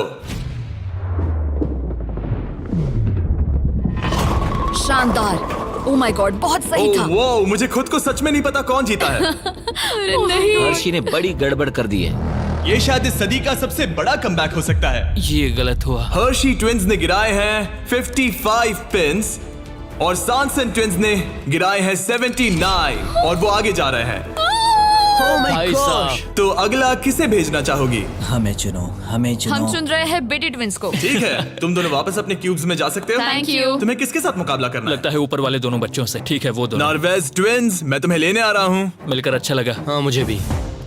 शानदार। ओह माय गॉड, बहुत सही था। वो मुझे खुद को सच में नहीं पता कौन जीता है। नहीं। हर्षी ने बड़ी गड़बड़ कर दी है। ये शायद इस सदी का सबसे बड़ा कमबैक हो सकता है। ये गलत हुआ। हर्शी ट्विंस ने गिराए हैं 55 पिन्स और सांसन ट्विंस ने गिराए हैं 79 और वो आगे जा रहे हैं। भाई साहब, तो अगला किसे भेजना चाहोगी? हमें चुनो, हमें चुनो। हम चुन रहे हैं बेटी ट्विंस को। ठीक है, तुम दोनों वापस अपने क्यूब्स में जा सकते हो। Thank you. तुम्हें किसके साथ मुकाबला करना है? लगता है ऊपर वाले दोनों बच्चों से। ठीक है, वो दोनों। नॉर्वेज ट्विंस, मैं तुम्हें लेने आ रहा हूँ। मिलकर अच्छा लगा। हाँ, मुझे भी।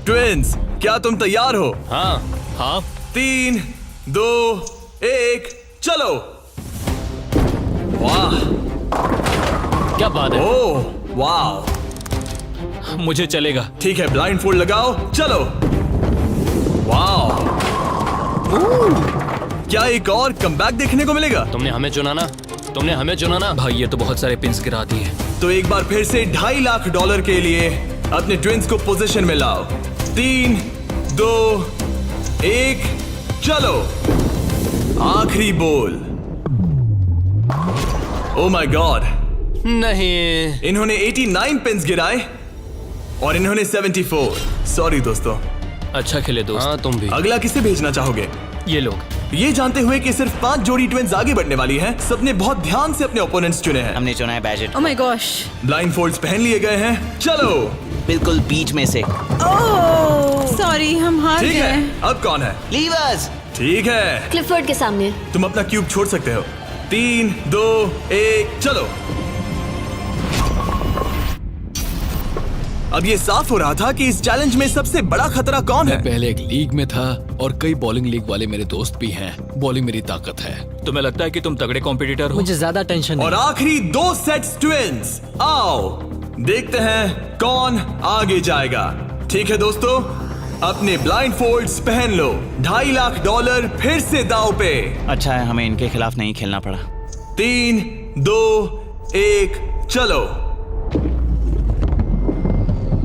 ट्विंस, क्या तुम तैयार हो? हाँ। हाँ, 3, 2, 1, चलो। वाह, क्या बात है। ओह, वाह। मुझे चलेगा। ठीक है, ब्लाइंड फोल्ड लगाओ, चलो। वाह, क्या एक और कमबैक देखने को मिलेगा? तुमने हमें चुना ना, तुमने हमें चुना ना। भाई ये तो बहुत सारे पिन्स गिरा दिए। तो एक बार फिर से $2.5 लाख के लिए अपने ट्विंस को पोजीशन में लाओ। 3, 2, 1, चलो। आखिरी बॉल। ओ माय गॉड, नहीं। इन्होंने 89 पिन्स गिराए और इन्होंने 74। सॉरी दोस्तों। अच्छा खेले दोस्त। हाँ, तुम भी। अगला किसे भेजना चाहोगे? ये लोग। ये जानते हुए कि सिर्फ 5 जोड़ी ट्विंस आगे बढ़ने वाली हैं, सबने बहुत ध्यान से अपने ओपोनेंट्स चुने हैं। हमने चुना है बैजेट। Oh my gosh. Blindfolds पहन लिए गए हैं। चलो। बिल्कुल बीच में से। ओह, सॉरी, हम हार ठीक है, गए। अब कौन है? लीवर्स। ठीक है, क्लिफर्ड के सामने। तुम अपना क्यूब छोड़ सकते हो। 3, 2, 1, चलो। अब ये साफ हो रहा था कि इस चैलेंज में सबसे बड़ा खतरा कौन है। पहले एक लीग में था और कई बॉलिंग लीग वाले मेरे दोस्त भी हैं। बॉलिंग मेरी ताकत है। तुम्हें लगता है कि तुम तगड़े कॉम्पिटिटर हो? मुझे ज्यादा टेंशन और नहीं। आखिरी 2 सेट्स ट्विंस। आओ देखते हैं कौन आगे जाएगा। ठीक है दोस्तों, अपने ब्लाइंड फोल्ड्स पहन लो। $2.5 लाख फिर से दांव पे। अच्छा है हमें इनके खिलाफ नहीं खेलना पड़ा। 3, 2, 1, चलो।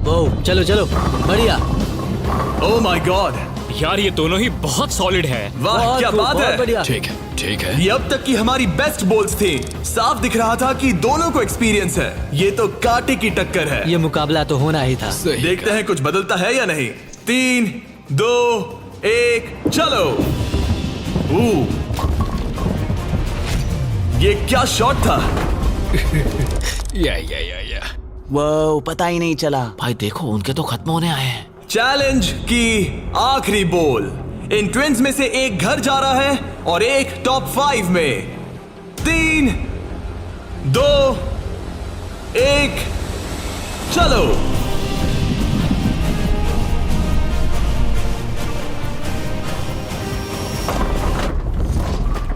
ओह, चलो चलो, बढ़िया। ओह माय गॉड, यार ये दोनों ही बहुत सॉलिड है। वाह क्या बात है। बढ़िया। ठीक है। ये अब तक की हमारी बेस्ट बोल्स थी। साफ दिख रहा था कि दोनों को एक्सपीरियंस है। ये तो कांटे की टक्कर है। ये मुकाबला तो होना ही था। देखते हैं कुछ बदलता है या नहीं। 3, 2, 1 चलो। ये क्या शॉट था। या वो पता ही नहीं चला। भाई देखो उनके तो खत्म होने आए हैं। चैलेंज की आखिरी बॉल। इन ट्विंस में से एक घर जा रहा है और एक टॉप 5 में। 3, 2, 1 चलो।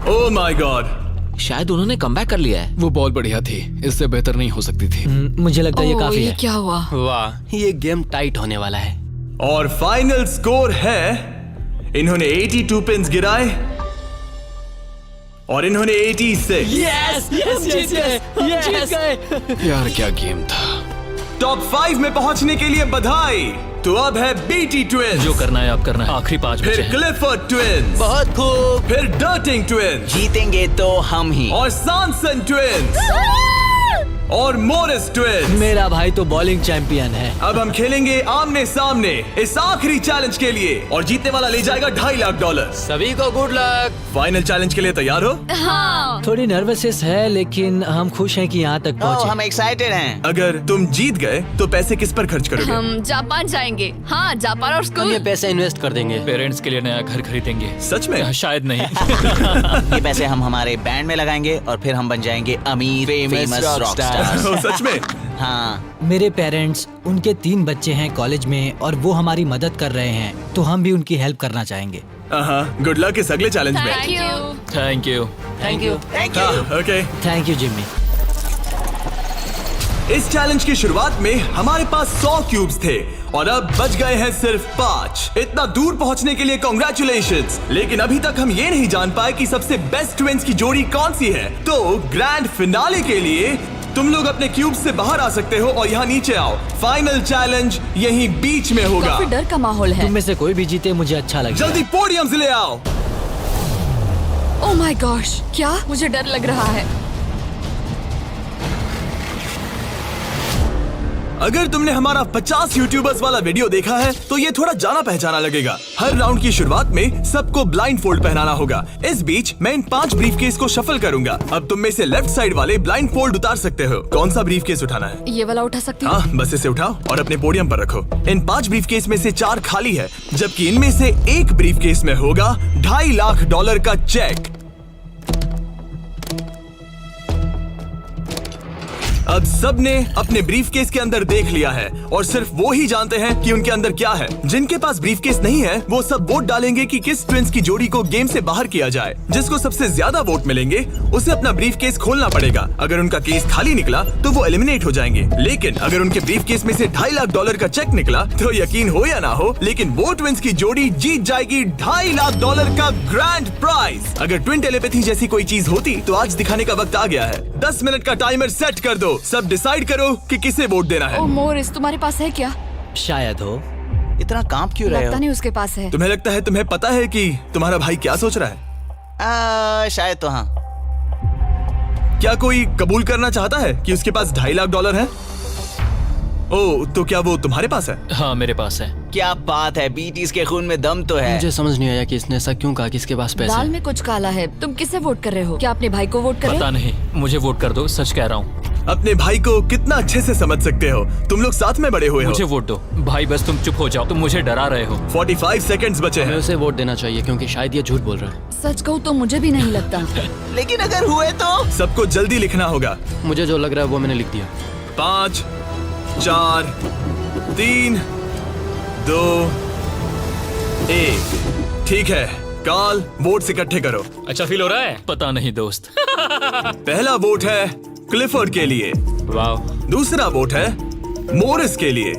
Oh my God. शायद उन्होंने कमबैक कर लिया है। वो बॉल बढ़िया थी, इससे बेहतर नहीं हो सकती थी। मुझे लगता है ये काफी ये है। क्या हुआ? वाह, ये गेम टाइट होने वाला है। और फाइनल स्कोर है, इन्होंने 82 पिन्स गिराए और इन्होंने 86। यार क्या गेम था। टॉप 5 में पहुंचने के लिए बधाई। तो अब है बीटी ट्विंस, जो करना है आप करना है। आखिरी 5 बचे फिर हैं। क्लिफर्ड ट्विंस, बहुत खूब। फिर डर्टिंग ट्विंस जीतेंगे तो हम ही। और सॉनसन ट्विंस और मोरिस ट्विंस। मेरा भाई तो बॉलिंग चैंपियन है। अब हम खेलेंगे आमने सामने इस आखिरी चैलेंज के लिए और जीतने वाला ले जाएगा $2.5 लाख। सभी को गुड लक। फाइनल चैलेंज के लिए तैयार हो? हाँ। थोड़ी नर्वसनेस है लेकिन हम खुश हैं कि यहाँ तक पहुँचे। हम एक्साइटेड हैं। अगर तुम जीत गए तो पैसे किस पर खर्च करोगे? हम जापान जाएंगे। हाँ, जापान और हम स्कूल। ये पैसे इन्वेस्ट कर देंगे। पेरेंट्स के लिए नया घर खरीदेंगे। सच में? शायद नहीं। ये पैसे हम हमारे बैंड में लगाएंगे और फिर हम बन जाएंगे अमीर फेमस रॉकस्टार्स। ओ, सच में? हाँ। मेरे पेरेंट्स, उनके 3 बच्चे हैं कॉलेज में और वो हमारी मदद कर रहे हैं, तो हम भी उनकी हेल्प करना चाहेंगे। गुड लक इस अगले चैलेंज में। Thank you. Thank you. Thank you. Thank you. Okay. Thank you Jimmy. इस चैलेंज की शुरुआत में हमारे पास 100 क्यूब्स थे और अब बच गए हैं सिर्फ 5। इतना दूर पहुंचने के लिए कांग्रेचुलेशंस। लेकिन अभी तक हम ये नहीं जान पाए कि सबसे बेस्ट ट्विंस की जोड़ी कौन सी है। तो ग्रैंड फिनाले के लिए तुम लोग अपने क्यूब से बाहर आ सकते हो और यहाँ नीचे आओ। फाइनल चैलेंज यहीं बीच में होगा। काफी डर का माहौल है। तुम में से कोई भी जीते मुझे अच्छा लगेगा। जल्दी पोडियम से ले आओ। ओह माय गॉश, क्या? मुझे डर लग रहा है। अगर तुमने हमारा 50 यूट्यूबर्स वाला वीडियो देखा है तो ये थोड़ा जाना पहचाना लगेगा। हर राउंड की शुरुआत में सबको ब्लाइंड फोल्ड पहनाना होगा। इस बीच मैं इन 5 ब्रीफकेस को शफल करूंगा। अब तुम में से लेफ्ट साइड वाले ब्लाइंड फोल्ड उतार सकते हो। कौन सा ब्रीफकेस उठाना है? ये वाला उठा सकती हूँ? हाँ, बस इसे उठाओ और अपने पोडियम पर रखो। इन 5 ब्रीफकेस में से 4 खाली है, जबकि इनमें से एक ब्रीफकेस में होगा $2.5 लाख का चेक। अब सबने अपने ब्रीफकेस के अंदर देख लिया है और सिर्फ वो ही जानते हैं कि उनके अंदर क्या है। जिनके पास ब्रीफकेस नहीं है वो सब वोट डालेंगे कि किस ट्विंस की जोड़ी को गेम से बाहर किया जाए। जिसको सबसे ज्यादा वोट मिलेंगे उसे अपना ब्रीफकेस खोलना पड़ेगा। अगर उनका केस खाली निकला तो वो एलिमिनेट हो जाएंगे। लेकिन अगर उनके ब्रीफकेस में से $2.5 लाख का चेक निकला तो यकीन हो या ना हो, लेकिन वो ट्विंस की जोड़ी जीत जाएगी $2.5 लाख का ग्रैंड प्राइज। अगर ट्विन टेलीपैथी जैसी कोई चीज होती तो आज दिखाने का वक्त आ गया है। 10 मिनट का टाइमर सेट कर दो। सब डिसाइड करो कि किसे वोट देना है। ओह मोरिस, तुम्हारे पास है क्या? शायद हो। इतना कांप क्यों रहे लगता हो? नहीं उसके पास है। तुम्हें लगता है तुम्हें पता है कि तुम्हारा भाई क्या सोच रहा है? शायद तो हाँ। क्या कोई कबूल करना चाहता है कि उसके पास $2.5 लाख है? ओह, तो क्या वो तुम्हारे पास है? हाँ मेरे पास है। क्या बात है, बीटीज के खून में दम तो है। मुझे समझ नहीं आया कि इसने ऐसा क्यों कहा कि इसके पास पैसे दाल हैं। में कुछ काला है। तुम किसे वोट कर रहे हो? क्या अपने भाई को वोट कर रहे पता हो? नहीं, मुझे वोट कर दो, सच कह रहा हूँ। अपने भाई को कितना अच्छे से समझ सकते हो। तुम लोग साथ में बड़े हुए मुझे हो। वोट दो भाई, बस तुम चुप हो जाओ। तुम मुझे डरा रहे हो। 45 सेकंड्स बचे हमें हैं। उसे वोट देना चाहिए क्योंकि शायद ये झूठ बोल रहा है। सच कहूँ तो मुझे भी नहीं लगता। लेकिन अगर हुए तो? सबको जल्दी लिखना होगा। मुझे जो लग रहा है वो मैंने लिख दिया। 5, 4, 3, 2, 1। ठीक है, कॉल वोट्स इकट्ठे करो। अच्छा फील हो रहा है? पता नहीं दोस्त। पहला वोट है क्लिफर्ड के लिए। वाह। दूसरा वोट है मोरिस के लिए।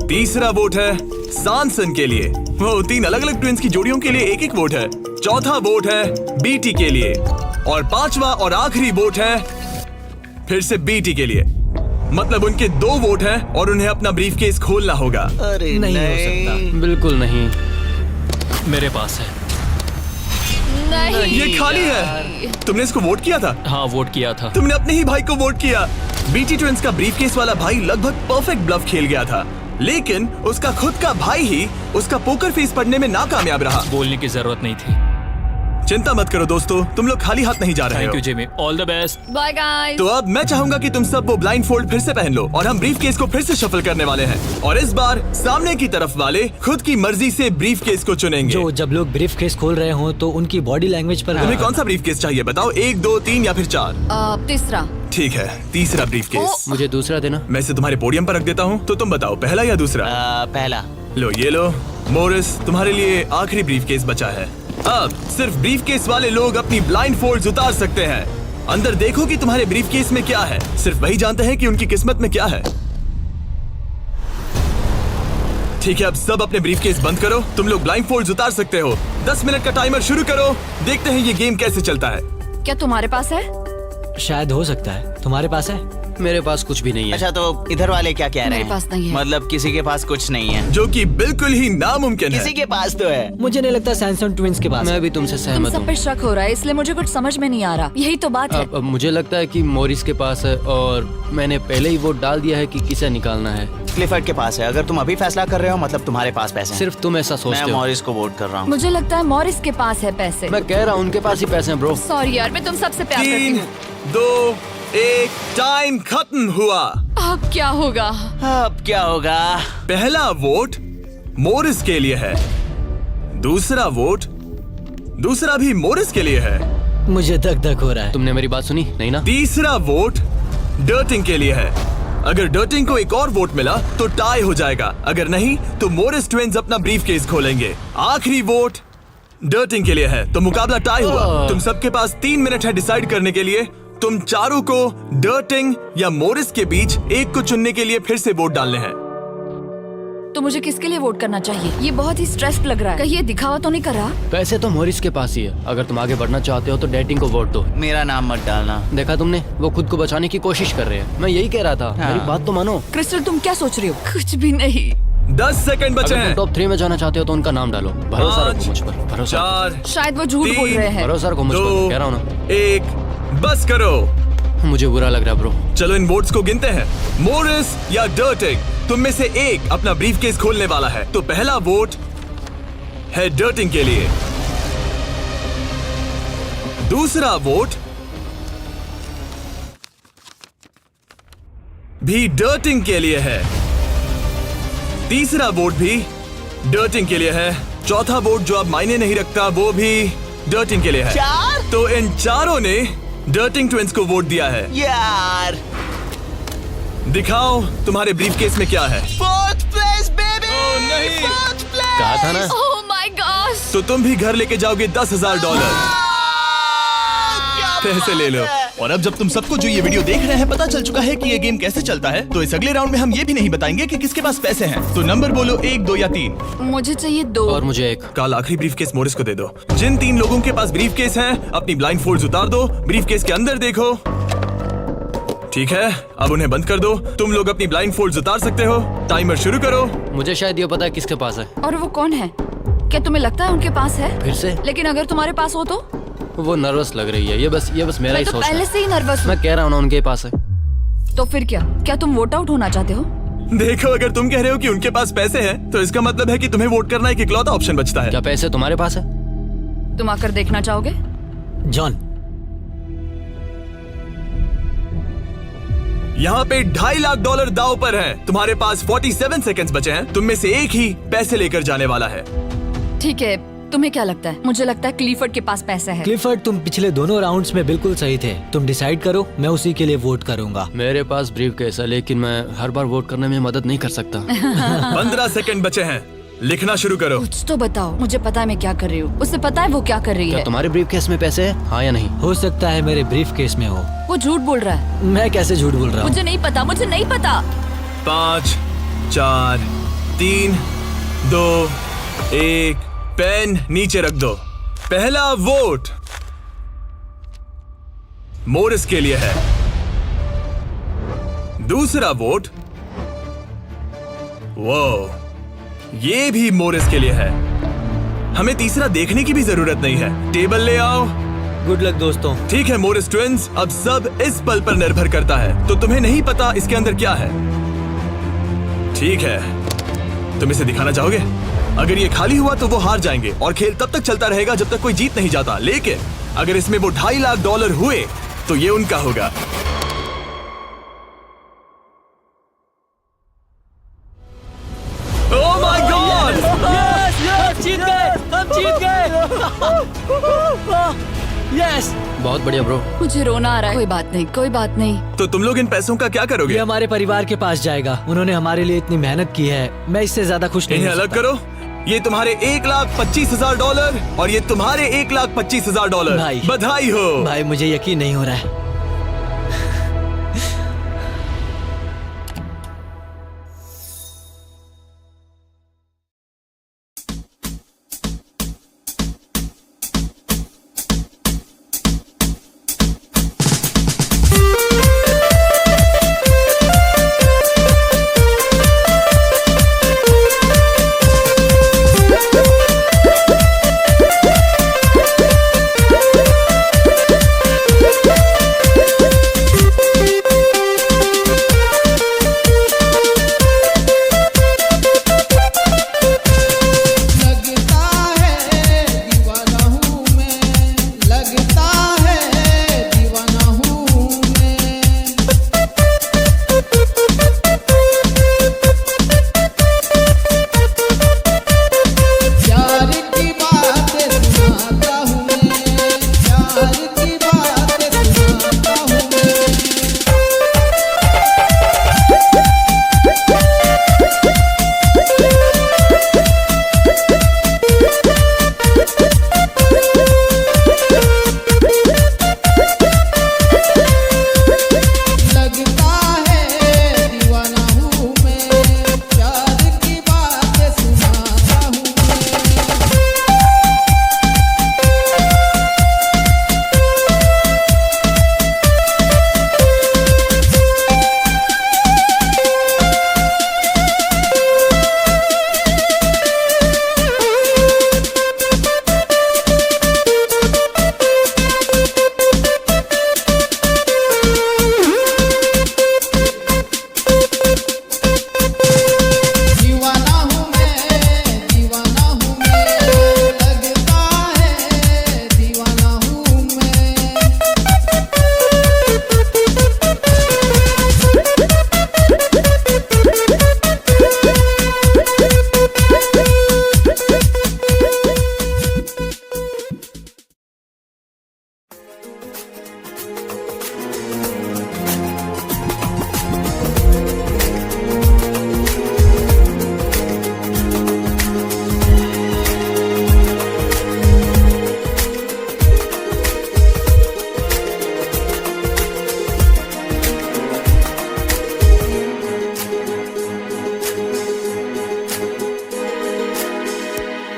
तीसरा वोट है सॉनसन के लिए। वो 3 अलग अलग ट्विंस की जोड़ियों के लिए एक वोट है। चौथा वोट है बीटी के लिए और 5वां और आखिरी वोट है फिर से बीटी के लिए। मतलब उनके 2 वोट हैं और उन्हें अपना ब्रीफकेस खोलना होगा। अरे नहीं हो सकता। बिल्कुल नहीं। मेरे पास है। नहीं ये खाली है। तुमने इसको वोट किया था? हाँ, वोट किया था। तुमने अपने ही भाई को वोट किया। बीटी ट्विंस का ब्रीफकेस वाला भाई लगभग परफेक्ट ब्लफ खेल गया था, लेकिन उसका खुद का भाई ही उसका पोकर फेस पढ़ने में नाकामयाब रहा। बोलने की जरूरत नहीं थी। चिंता मत करो दोस्तों, तुम लोग खाली हाथ नहीं जा रहे थैंक हो। You Jimmy, all the best. Bye guys. तो अब मैं चाहूंगा कि तुम सब वो ब्लाइंड फोल्ड फिर से पहन लो और हम ब्रीफकेस को फिर से शफल करने वाले हैं। और इस बार सामने की तरफ वाले खुद की मर्जी से ब्रीफकेस को चुनेंगे। जो जब लोग ब्रीफकेस खोल रहे हो तो उनकी बॉडी लैंग्वेज पर तुम्हें कौन सा ब्रीफकेस चाहिए बताओ? 1, 2, 3 या फिर 4? तीसरा। ठीक है, तीसरा ब्रीफकेस। मुझे दूसरा देना। मैं इसे तुम्हारे पोडियम पर रख देता हूँ, तो तुम बताओ पहला या दूसरा? पहला। लो ये लो मोरिस, तुम्हारे लिए आखिरी ब्रीफकेस बचा है। अब सिर्फ ब्रीफकेस वाले लोग अपनी ब्लाइंड फोल्ड्स उतार सकते हैं। अंदर देखो कि तुम्हारे ब्रीफकेस में क्या है। सिर्फ वही जानते हैं कि उनकी किस्मत में क्या है। ठीक है, अब सब अपने ब्रीफकेस बंद करो। तुम लोग ब्लाइंड फोल्ड्स उतार सकते हो। 10 मिनट का टाइमर शुरू करो। देखते हैं ये गेम कैसे चलता है। क्या तुम्हारे पास है? शायद हो सकता है। तुम्हारे पास है? मेरे पास कुछ भी नहीं है। अच्छा, तो इधर वाले क्या कह रहे हैं? मेरे पास नहीं है। मतलब किसी के पास कुछ नहीं है? जो कि बिल्कुल ही नामुमकिन है। किसी के पास तो है। मुझे नहीं लगता सैमसंग ट्विंस के पास मैं है। भी तुमसे तुम सहमत सब हूँ। पे शक हो रहा है, इसलिए मुझे कुछ समझ में नहीं आ रहा। यही तो बात है। अब मुझे लगता है कि मॉरिस के पास है और मैंने पहले ही वोट डाल दिया है कि किसे निकालना है। क्लिफर्ड के पास है। अगर तुम अभी फैसला कर रहे हो मतलब तुम्हारे पास पैसे हैं। सिर्फ तुम ऐसा मैं सोचते हो। मॉरिस को वोट कर रहा हूँ। मुझे लगता है मॉरिस के पास है पैसे। मैं कह रहा हूँ उनके पास ही पैसे हैं ब्रो। सॉरी यार, मैं तुम सबसे प्यार करती 3, हूँ। 2, 1 टाइम खत्म हुआ। अब क्या होगा? अब क्या होगा? पहला वोट मोरिस के लिए है। दूसरा वोट दूसरा भी मोरिस के लिए है। मुझे धक धक हो रहा है। तुमने मेरी बात सुनी नहीं ना? तीसरा वोट डर्टिंग के लिए है। अगर डर्टिंग को एक और वोट मिला तो टाई हो जाएगा, अगर नहीं तो मोरिस ट्विंस अपना ब्रीफकेस खोलेंगे। आखिरी वोट डर्टिंग के लिए है, तो मुकाबला टाई हुआ। तुम सबके पास 3 मिनट है डिसाइड करने के लिए। तुम चारों को डर्टिंग या मोरिस के बीच एक को चुनने के लिए फिर से वोट डालने हैं। तो मुझे किसके लिए वोट करना चाहिए? ये बहुत ही स्ट्रेस्ड लग रहा है। कहीं ये दिखावा तो नहीं कर रहा? पैसे तो मॉरिस के पास ही है। अगर तुम आगे बढ़ना चाहते हो तो डेटिंग को वोट दो। मेरा नाम मत डालना। देखा तुमने, वो खुद को बचाने की कोशिश कर रहे हैं। मैं यही कह रहा था। मेरी बात तो मानो। क्रिस्टल, तुम क्या सोच रही हो? कुछ भी नहीं। 10 सेकंड बचे अगर तुम हैं। टॉप 3 में जाना चाहते हो तो उनका नाम डालो। भरोसा रखो मुझ पर। भरोसा 4, शायद वो झूठ बोल रहे हैं। भरोसा रखो मुझ पर। कह रहा हूँ ना। 1 बस करो। मुझे बुरा लग रहा है ब्रो। चलो इन वोट्स को गिनते हैं। मोरिस या डर्टिंग, तुम में से एक अपना ब्रीफकेस खोलने वाला है। तो पहला वोट है डर्टिंग के लिए। दूसरा वोट भी डर्टिंग के लिए है। तीसरा वोट भी डर्टिंग के लिए है। चौथा वोट जो अब मायने नहीं रखता वो भी डर्टिंग के लिए है। 4? तो इन चारों ने डर्टिंग ट्विंस को वोट दिया है। यार, दिखाओ तुम्हारे ब्रीफकेस में क्या है। 4th place baby. ओह, नहीं। 4th place। कहा था ना। Oh my God. तो तुम भी घर लेके जाओगे $10,000। पैसे ले लो। और अब जब तुम सबको जो ये वीडियो देख रहे हैं पता चल चुका है कि ये गेम कैसे चलता है, तो इस अगले राउंड में हम ये भी नहीं बताएंगे कि किसके पास पैसे हैं। तो नंबर बोलो 1, 2 या 3। मुझे चाहिए 2। और मुझे 1। कल आखिरी ब्रीफकेस मोरिस को दे दो। जिन 3 लोगों के पास ब्रीफकेस हैं, अपनी ब्लाइंड फोल्ड्स उतार दो। ब्रीफकेस के अंदर देखो। ठीक है, अब उन्हें बंद कर दो। तुम लोग अपनी ब्लाइंड फोल्ड्स उतार सकते हो। टाइमर शुरू करो। मुझे शायद ये पता है किसके पास है। और वो कौन है? क्या तुम्हें लगता है उनके पास है? फिर से लेकिन अगर तुम्हारे पास हो तो? वो नर्वस लग रही है। ये बस मेरा मैं ही तो सोच पहले है। से ही नर्वस हूँ। मैं कह रहा हूँ ना उनके पास है। तो फिर क्या तुम वोट आउट होना चाहते हो? देखो, अगर तुम कह रहे हो कि उनके पास पैसे हैं, तो इसका मतलब है कि तुम्हें वोट करना एक इकलौता ऑप्शन बचता है। क्या पैसे तुम्हारे पास है? तुम आकर देखना चाहोगे? जॉन, यहाँ पे $2.5 लाख दाव पर है। तुम्हारे पास 47 सेकंड्स बचे हैं। तुम में से एक ही पैसे लेकर जाने वाला है। ठीक है, तुम्हें क्या लगता है? मुझे लगता है क्लीफर्ड के पास पैसा है। क्लिफर्ड, तुम पिछले दोनों राउंड्स में बिल्कुल सही थे। तुम डिसाइड करो, मैं उसी के लिए वोट करूंगा। मेरे पास ब्रीफकेस है, लेकिन मैं हर बार वोट करने में मदद नहीं कर सकता। 15 सेकंड बचे हैं। लिखना शुरू करो। कुछ तो बताओ। मुझे पता है मैं क्या कर रही हूँ। उसे पता है वो क्या कर रही क्या है। तुम्हारे ब्रीफकेस में पैसे है? हाँ या नहीं? हो सकता है मेरे ब्रीफकेस में हो। वो झूठ बोल रहा है। मैं कैसे झूठ बोल रहा हूँ? मुझे नहीं पता। मुझे नहीं पता। 5, 4, 3, 2, 1 पेन नीचे रख दो। पहला वोट मोरिस के लिए है। दूसरा वोट ये भी मोरिस के लिए है। हमें तीसरा देखने की भी जरूरत नहीं है। टेबल ले आओ। गुड लक दोस्तों। ठीक है मोरिस ट्विंस, अब सब इस पल पर निर्भर करता है। तो तुम्हें नहीं पता इसके अंदर क्या है। ठीक है, तुम इसे दिखाना चाहोगे? अगर ये खाली हुआ तो वो हार जाएंगे और खेल तब तक चलता रहेगा जब तक कोई जीत नहीं जाता। लेकिन अगर इसमें वो $2.5 लाख हुए तो ये उनका होगा। Oh my God! हम जीत गए, हम जीत गए। यस, बहुत बढ़िया ब्रो। मुझे रोना आ रहा है। कोई बात नहीं, कोई बात नहीं। तो तुम लोग इन पैसों का क्या ये करोगे? हमारे परिवार के पास जाएगा। उन्होंने हमारे लिए इतनी मेहनत की है, मैं इससे ज्यादा खुश नहीं इन्हें हो अलग सकता। करो। ये तुम्हारे $1,25,000 और ये तुम्हारे $1,25,000। भाई। बधाई हो। भाई मुझे यकीन नहीं हो रहा है।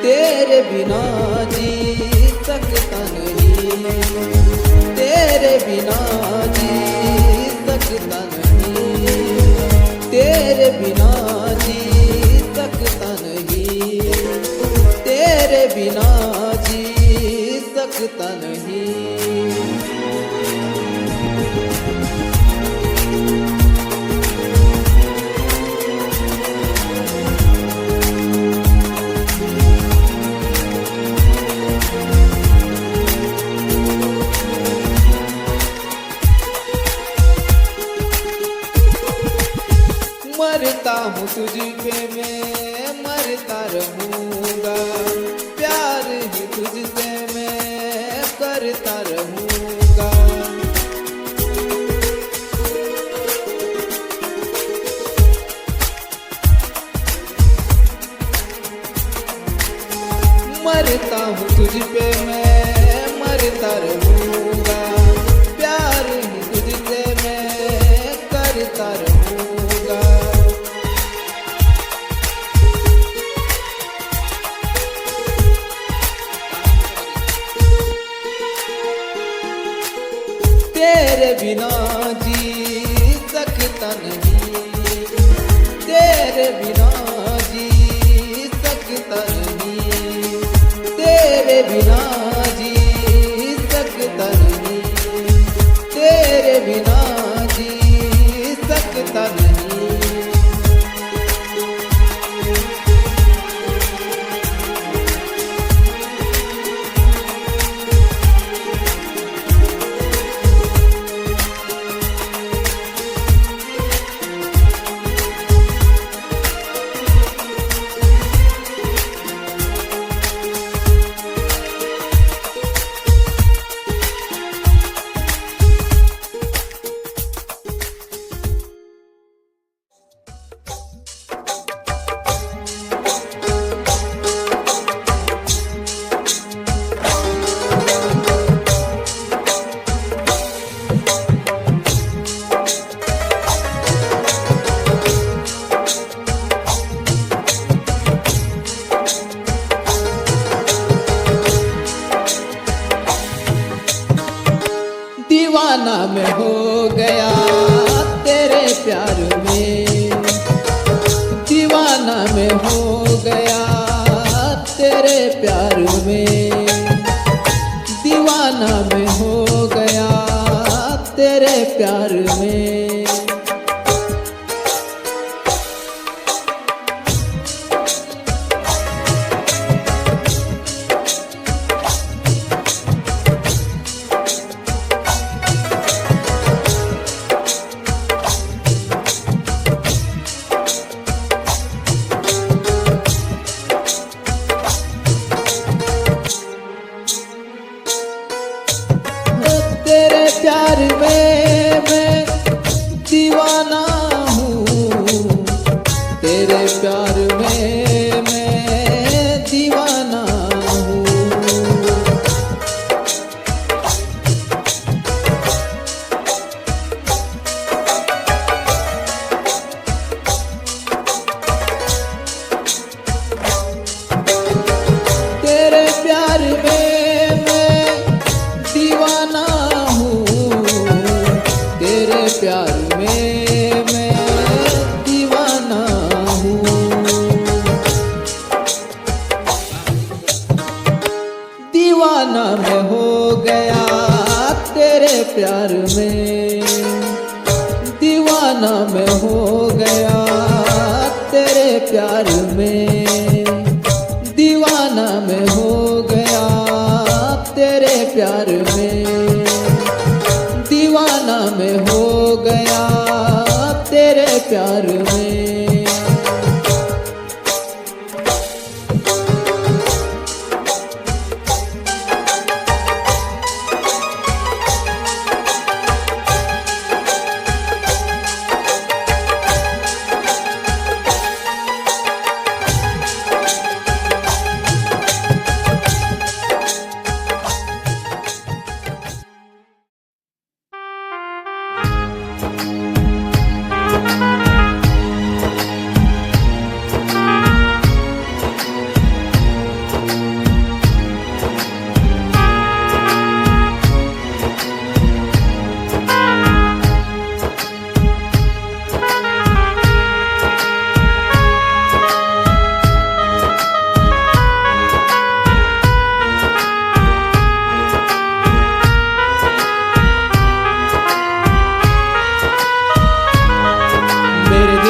तेरे बिना जी सकता नहीं, तेरे बिना जी सकता नहीं, तेरे बिना जी सकता नहीं, तेरे बिना जी सकता नहीं। मरता हूँ तुझ पे मैं मरता रहूँगा, प्यार ही तुझसे मैं करता रहूँगा। मरता हूँ तुझ पे मैं मरता रहूँगा, प्यार ही तुझसे मैं करता रहूँगा। तेरे बिना जी सकता नहीं, तेरे बिना जी सकता नहीं। बिना जी सकता नहीं, तेरे बिना जी सकता नहीं। दीवाना मैं हो गया तेरे प्यार में, दीवाना मैं हो गया तेरे प्यार में, दीवाना मैं हो गया तेरे प्यार में। तेरे प्यार में मैं दीवाना हूँ, तेरे प्यार में मैं दीवाना हूँ। तेरे प्यार में मैं दीवाना हूँ, तेरे प्यार में मैं दीवाना हूँ। दीवाना मैं हो गया तेरे प्यार में, दीवाना मैं हो गया तेरे प्यार में, दीवाना मैं हो गया तेरे प्यार में, दीवाना मैं हो गया तेरे प्यार में।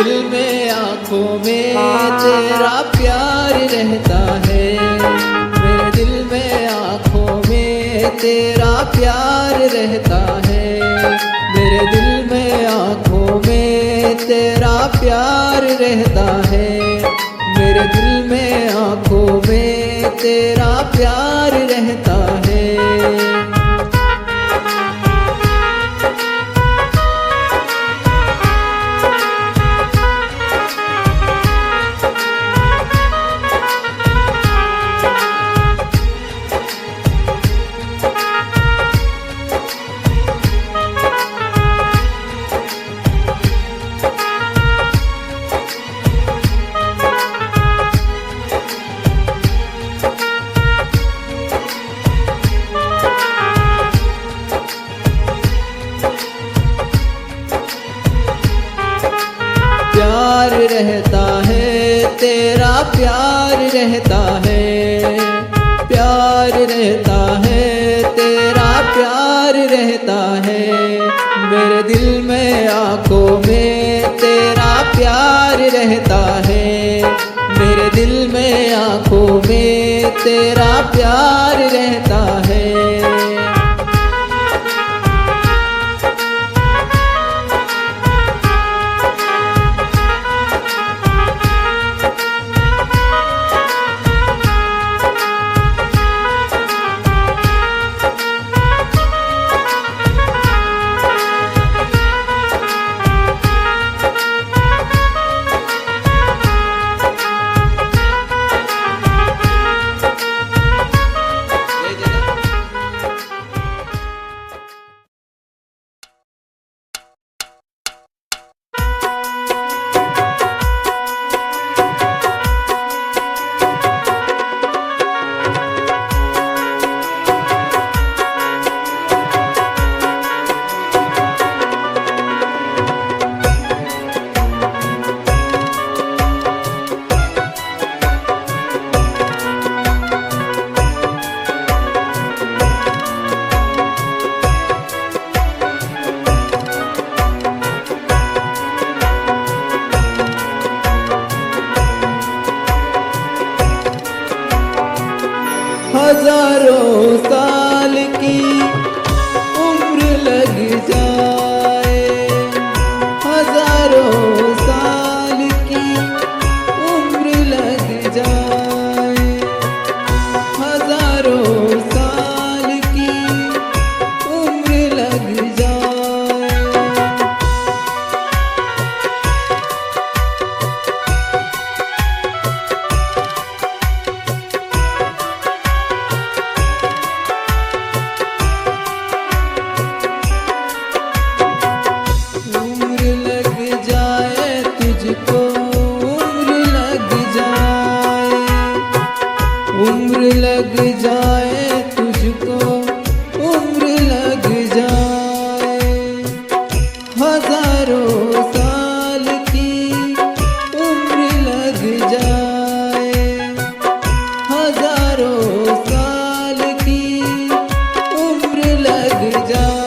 दिल में आँखों में तेरा प्यार रहता है, मेरे दिल में आँखों में तेरा प्यार रहता है, मेरे दिल में आँखों में तेरा प्यार रहता है, मेरे दिल में आँखों में तेरा प्यार रहता है। तेरा प्यार रहता है। हजारों साल की उम्र लग जाए, हजारों साल की उम्र लग जाए, हजारों साल की उम्र लग जाए। उम्र लग जाए तुझको, उम्र लग जाए, हजारों साल की उम्र लग जाए, हजारों साल की उम्र लग जाए।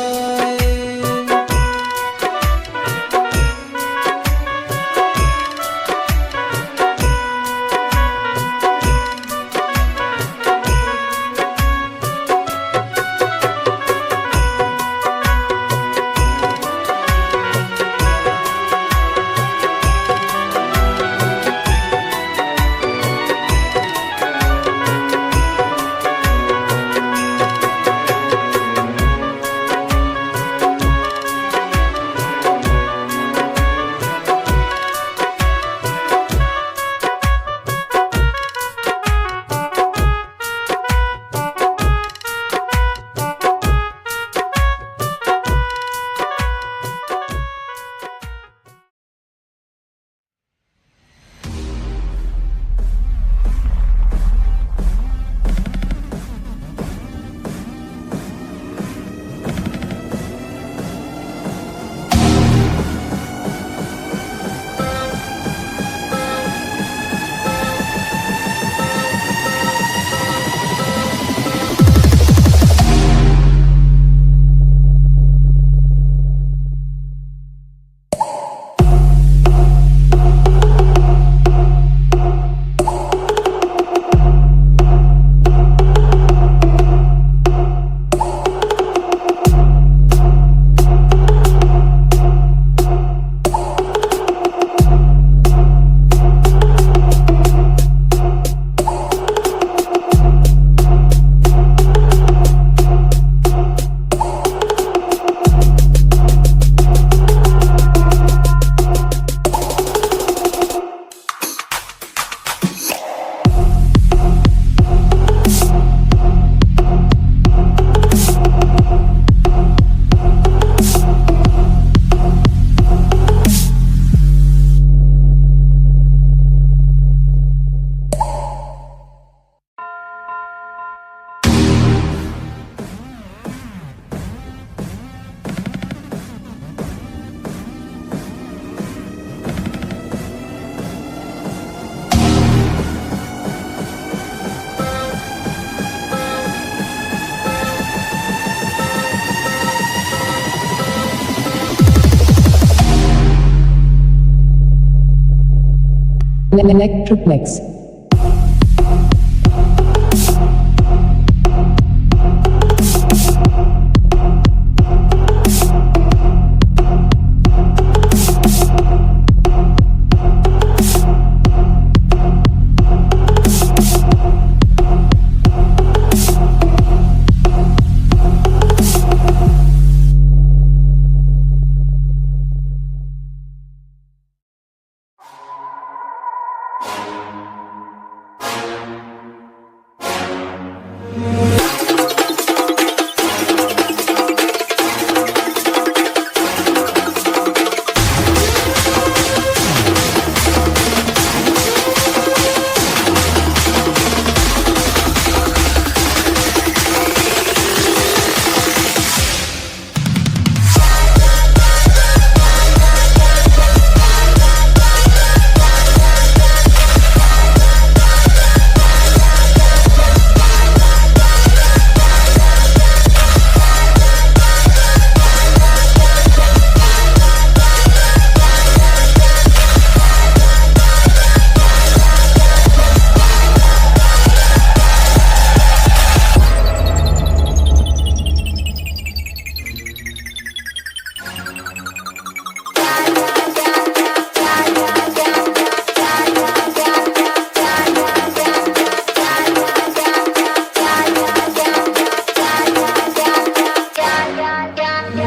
Electroplex.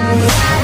है।